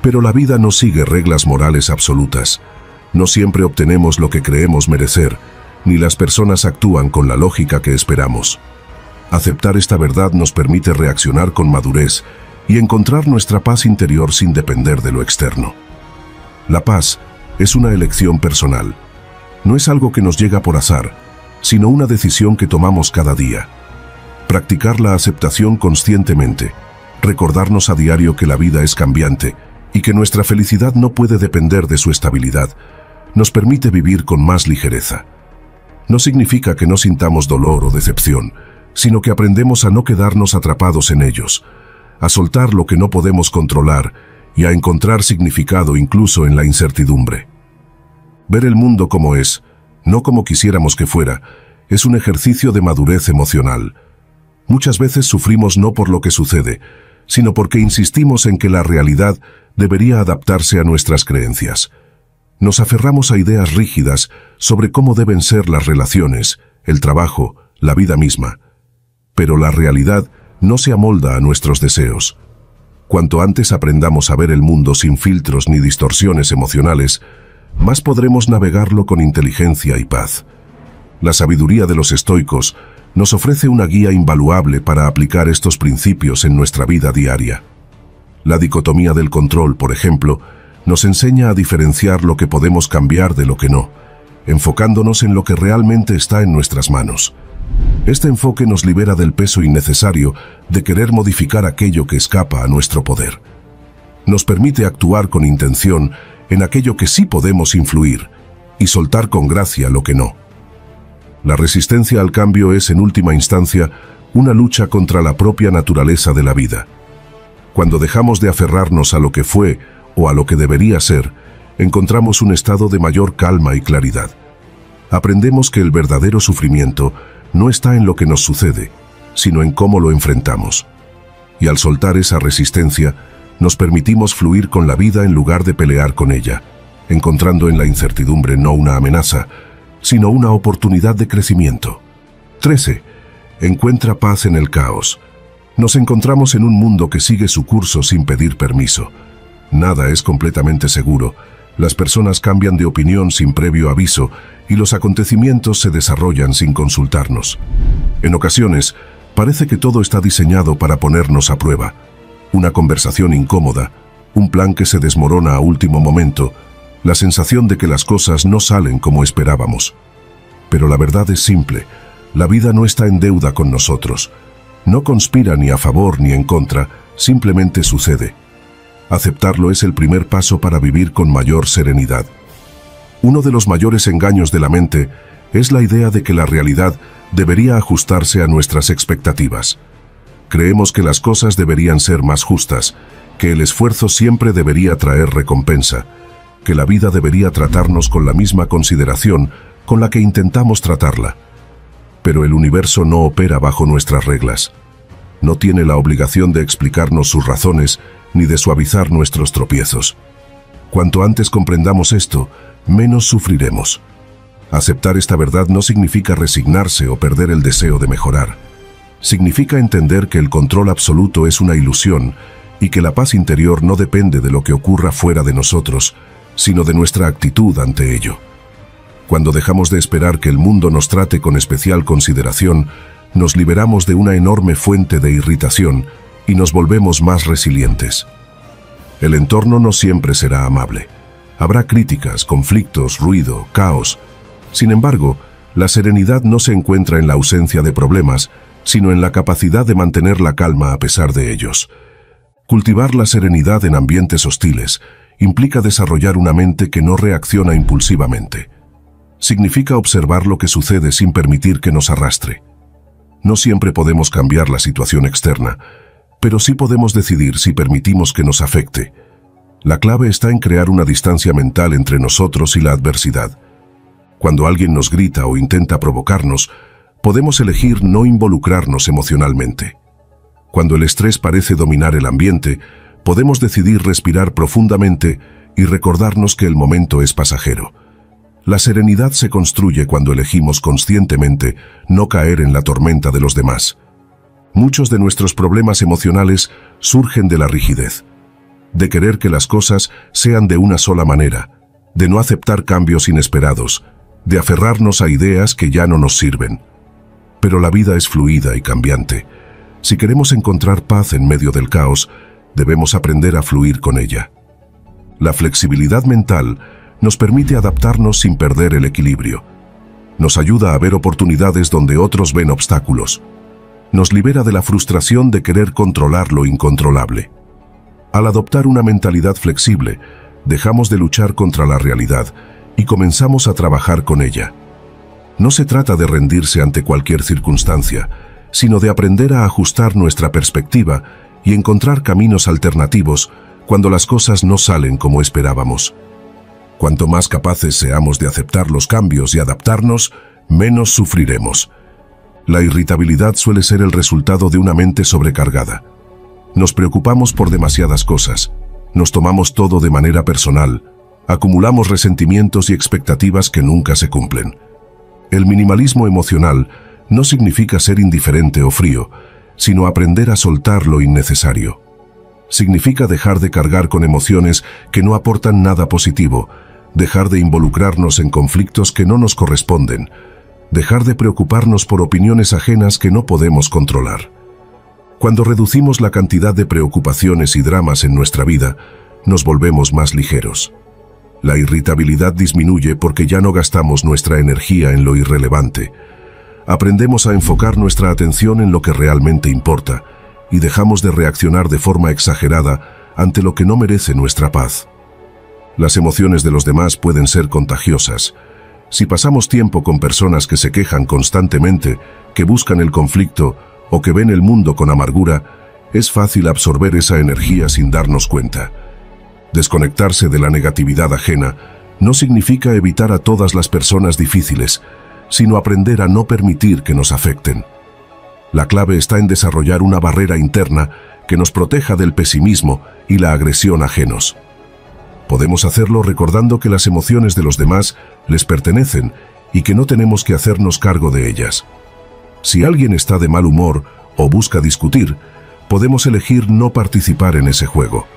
Pero la vida no sigue reglas morales absolutas. No siempre obtenemos lo que creemos merecer, ni las personas actúan con la lógica que esperamos. Aceptar esta verdad nos permite reaccionar con madurez y encontrar nuestra paz interior sin depender de lo externo. La paz es una elección personal. No es algo que nos llega por azar, sino una decisión que tomamos cada día. Practicar la aceptación conscientemente, recordarnos a diario que la vida es cambiante y que nuestra felicidad no puede depender de su estabilidad, nos permite vivir con más ligereza. No significa que no sintamos dolor o decepción, sino que aprendemos a no quedarnos atrapados en ellos, a soltar lo que no podemos controlar y a encontrar significado incluso en la incertidumbre. Ver el mundo como es, no como quisiéramos que fuera, es un ejercicio de madurez emocional. Muchas veces sufrimos no por lo que sucede, sino porque insistimos en que la realidad debería adaptarse a nuestras creencias. Nos aferramos a ideas rígidas sobre cómo deben ser las relaciones, el trabajo, la vida misma. Pero la realidad no se amolda a nuestros deseos. Cuanto antes aprendamos a ver el mundo sin filtros ni distorsiones emocionales, más podremos navegarlo con inteligencia y paz. La sabiduría de los estoicos nos ofrece una guía invaluable para aplicar estos principios en nuestra vida diaria. La dicotomía del control, por ejemplo, nos enseña a diferenciar lo que podemos cambiar de lo que no, enfocándonos en lo que realmente está en nuestras manos. Este enfoque nos libera del peso innecesario de querer modificar aquello que escapa a nuestro poder. Nos permite actuar con intención en aquello que sí podemos influir y soltar con gracia lo que no. La resistencia al cambio es, en última instancia, una lucha contra la propia naturaleza de la vida. Cuando dejamos de aferrarnos a lo que fue o a lo que debería ser, encontramos un estado de mayor calma y claridad. Aprendemos que el verdadero sufrimiento no está en lo que nos sucede, sino en cómo lo enfrentamos. Y al soltar esa resistencia, nos permitimos fluir con la vida en lugar de pelear con ella, encontrando en la incertidumbre no una amenaza, sino una oportunidad de crecimiento. 13. Encuentra paz en el caos. Nos encontramos en un mundo que sigue su curso sin pedir permiso. Nada es completamente seguro. Las personas cambian de opinión sin previo aviso y los acontecimientos se desarrollan sin consultarnos. En ocasiones, parece que todo está diseñado para ponernos a prueba. Una conversación incómoda, un plan que se desmorona a último momento, la sensación de que las cosas no salen como esperábamos. Pero la verdad es simple, la vida no está en deuda con nosotros. No conspira ni a favor ni en contra, simplemente sucede. Aceptarlo es el primer paso para vivir con mayor serenidad. Uno de los mayores engaños de la mente es la idea de que la realidad debería ajustarse a nuestras expectativas. Creemos que las cosas deberían ser más justas, que el esfuerzo siempre debería traer recompensa, que la vida debería tratarnos con la misma consideración con la que intentamos tratarla. Pero el universo no opera bajo nuestras reglas. No tiene la obligación de explicarnos sus razones ni de suavizar nuestros tropiezos. Cuanto antes comprendamos esto, menos sufriremos. Aceptar esta verdad no significa resignarse o perder el deseo de mejorar. Significa entender que el control absoluto es una ilusión y que la paz interior no depende de lo que ocurra fuera de nosotros, sino de nuestra actitud ante ello. Cuando dejamos de esperar que el mundo nos trate con especial consideración, nos liberamos de una enorme fuente de irritación y nos volvemos más resilientes. El entorno no siempre será amable. Habrá críticas, conflictos, ruido, caos. Sin embargo, la serenidad no se encuentra en la ausencia de problemas, sino en la capacidad de mantener la calma a pesar de ellos. Cultivar la serenidad en ambientes hostiles implica desarrollar una mente que no reacciona impulsivamente. Significa observar lo que sucede sin permitir que nos arrastre. No siempre podemos cambiar la situación externa, pero sí podemos decidir si permitimos que nos afecte. La clave está en crear una distancia mental entre nosotros y la adversidad. Cuando alguien nos grita o intenta provocarnos, podemos elegir no involucrarnos emocionalmente. Cuando el estrés parece dominar el ambiente, podemos decidir respirar profundamente y recordarnos que el momento es pasajero. La serenidad se construye cuando elegimos conscientemente no caer en la tormenta de los demás. Muchos de nuestros problemas emocionales surgen de la rigidez, de querer que las cosas sean de una sola manera, de no aceptar cambios inesperados, de aferrarnos a ideas que ya no nos sirven. Pero la vida es fluida y cambiante. Si queremos encontrar paz en medio del caos, debemos aprender a fluir con ella. La flexibilidad mental nos permite adaptarnos sin perder el equilibrio. Nos ayuda a ver oportunidades donde otros ven obstáculos. Nos libera de la frustración de querer controlar lo incontrolable. Al adoptar una mentalidad flexible, dejamos de luchar contra la realidad y comenzamos a trabajar con ella. No se trata de rendirse ante cualquier circunstancia, sino de aprender a ajustar nuestra perspectiva y encontrar caminos alternativos cuando las cosas no salen como esperábamos. Cuanto más capaces seamos de aceptar los cambios y adaptarnos, menos sufriremos. La irritabilidad suele ser el resultado de una mente sobrecargada. Nos preocupamos por demasiadas cosas, nos tomamos todo de manera personal, acumulamos resentimientos y expectativas que nunca se cumplen. El minimalismo emocional no significa ser indiferente o frío, sino aprender a soltar lo innecesario. Significa dejar de cargar con emociones que no aportan nada positivo, dejar de involucrarnos en conflictos que no nos corresponden, dejar de preocuparnos por opiniones ajenas que no podemos controlar. Cuando reducimos la cantidad de preocupaciones y dramas en nuestra vida, nos volvemos más ligeros. La irritabilidad disminuye porque ya no gastamos nuestra energía en lo irrelevante. Aprendemos a enfocar nuestra atención en lo que realmente importa y dejamos de reaccionar de forma exagerada ante lo que no merece nuestra paz. Las emociones de los demás pueden ser contagiosas. Si pasamos tiempo con personas que se quejan constantemente, que buscan el conflicto o que ven el mundo con amargura, es fácil absorber esa energía sin darnos cuenta. Desconectarse de la negatividad ajena no significa evitar a todas las personas difíciles, sino aprender a no permitir que nos afecten. La clave está en desarrollar una barrera interna que nos proteja del pesimismo y la agresión ajenos. Podemos hacerlo recordando que las emociones de los demás les pertenecen y que no tenemos que hacernos cargo de ellas. Si alguien está de mal humor o busca discutir, podemos elegir no participar en ese juego.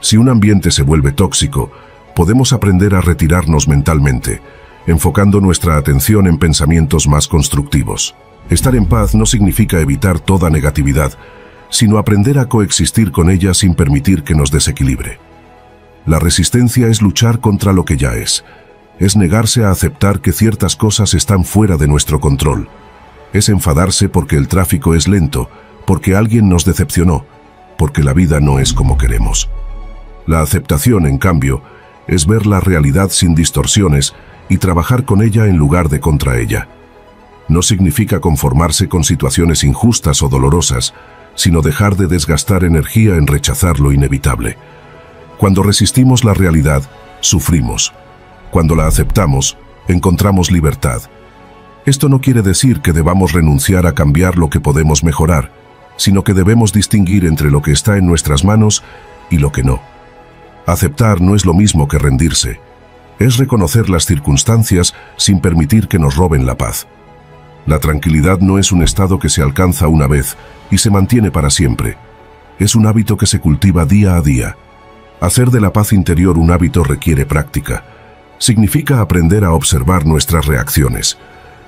Si un ambiente se vuelve tóxico, podemos aprender a retirarnos mentalmente, enfocando nuestra atención en pensamientos más constructivos. Estar en paz no significa evitar toda negatividad, sino aprender a coexistir con ella sin permitir que nos desequilibre. La resistencia es luchar contra lo que ya es negarse a aceptar que ciertas cosas están fuera de nuestro control. Es enfadarse porque el tráfico es lento, porque alguien nos decepcionó, porque la vida no es como queremos. La aceptación, en cambio, es ver la realidad sin distorsiones y trabajar con ella en lugar de contra ella. No significa conformarse con situaciones injustas o dolorosas, sino dejar de desgastar energía en rechazar lo inevitable. Cuando resistimos la realidad, sufrimos. Cuando la aceptamos, encontramos libertad. Esto no quiere decir que debamos renunciar a cambiar lo que podemos mejorar, sino que debemos distinguir entre lo que está en nuestras manos y lo que no. Aceptar no es lo mismo que rendirse. Es reconocer las circunstancias sin permitir que nos roben la paz. La tranquilidad no es un estado que se alcanza una vez y se mantiene para siempre. Es un hábito que se cultiva día a día. Hacer de la paz interior un hábito requiere práctica. Significa aprender a observar nuestras reacciones,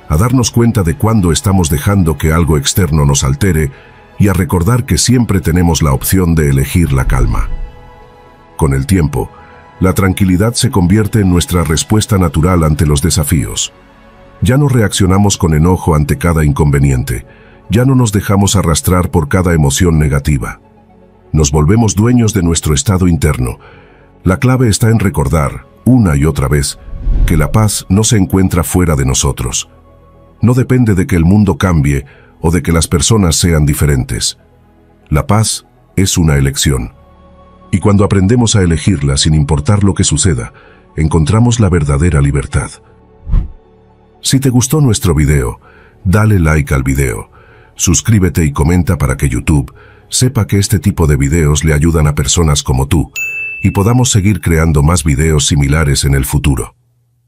a darnos cuenta de cuándo estamos dejando que algo externo nos altere y a recordar que siempre tenemos la opción de elegir la calma. Con el tiempo, la tranquilidad se convierte en nuestra respuesta natural ante los desafíos. Ya no reaccionamos con enojo ante cada inconveniente, ya no nos dejamos arrastrar por cada emoción negativa. Nos volvemos dueños de nuestro estado interno. La clave está en recordar, una y otra vez, que la paz no se encuentra fuera de nosotros. No depende de que el mundo cambie o de que las personas sean diferentes. La paz es una elección. Y cuando aprendemos a elegirla sin importar lo que suceda, encontramos la verdadera libertad. Si te gustó nuestro video, dale like al video, suscríbete y comenta para que YouTube sepa que este tipo de videos le ayudan a personas como tú y podamos seguir creando más videos similares en el futuro.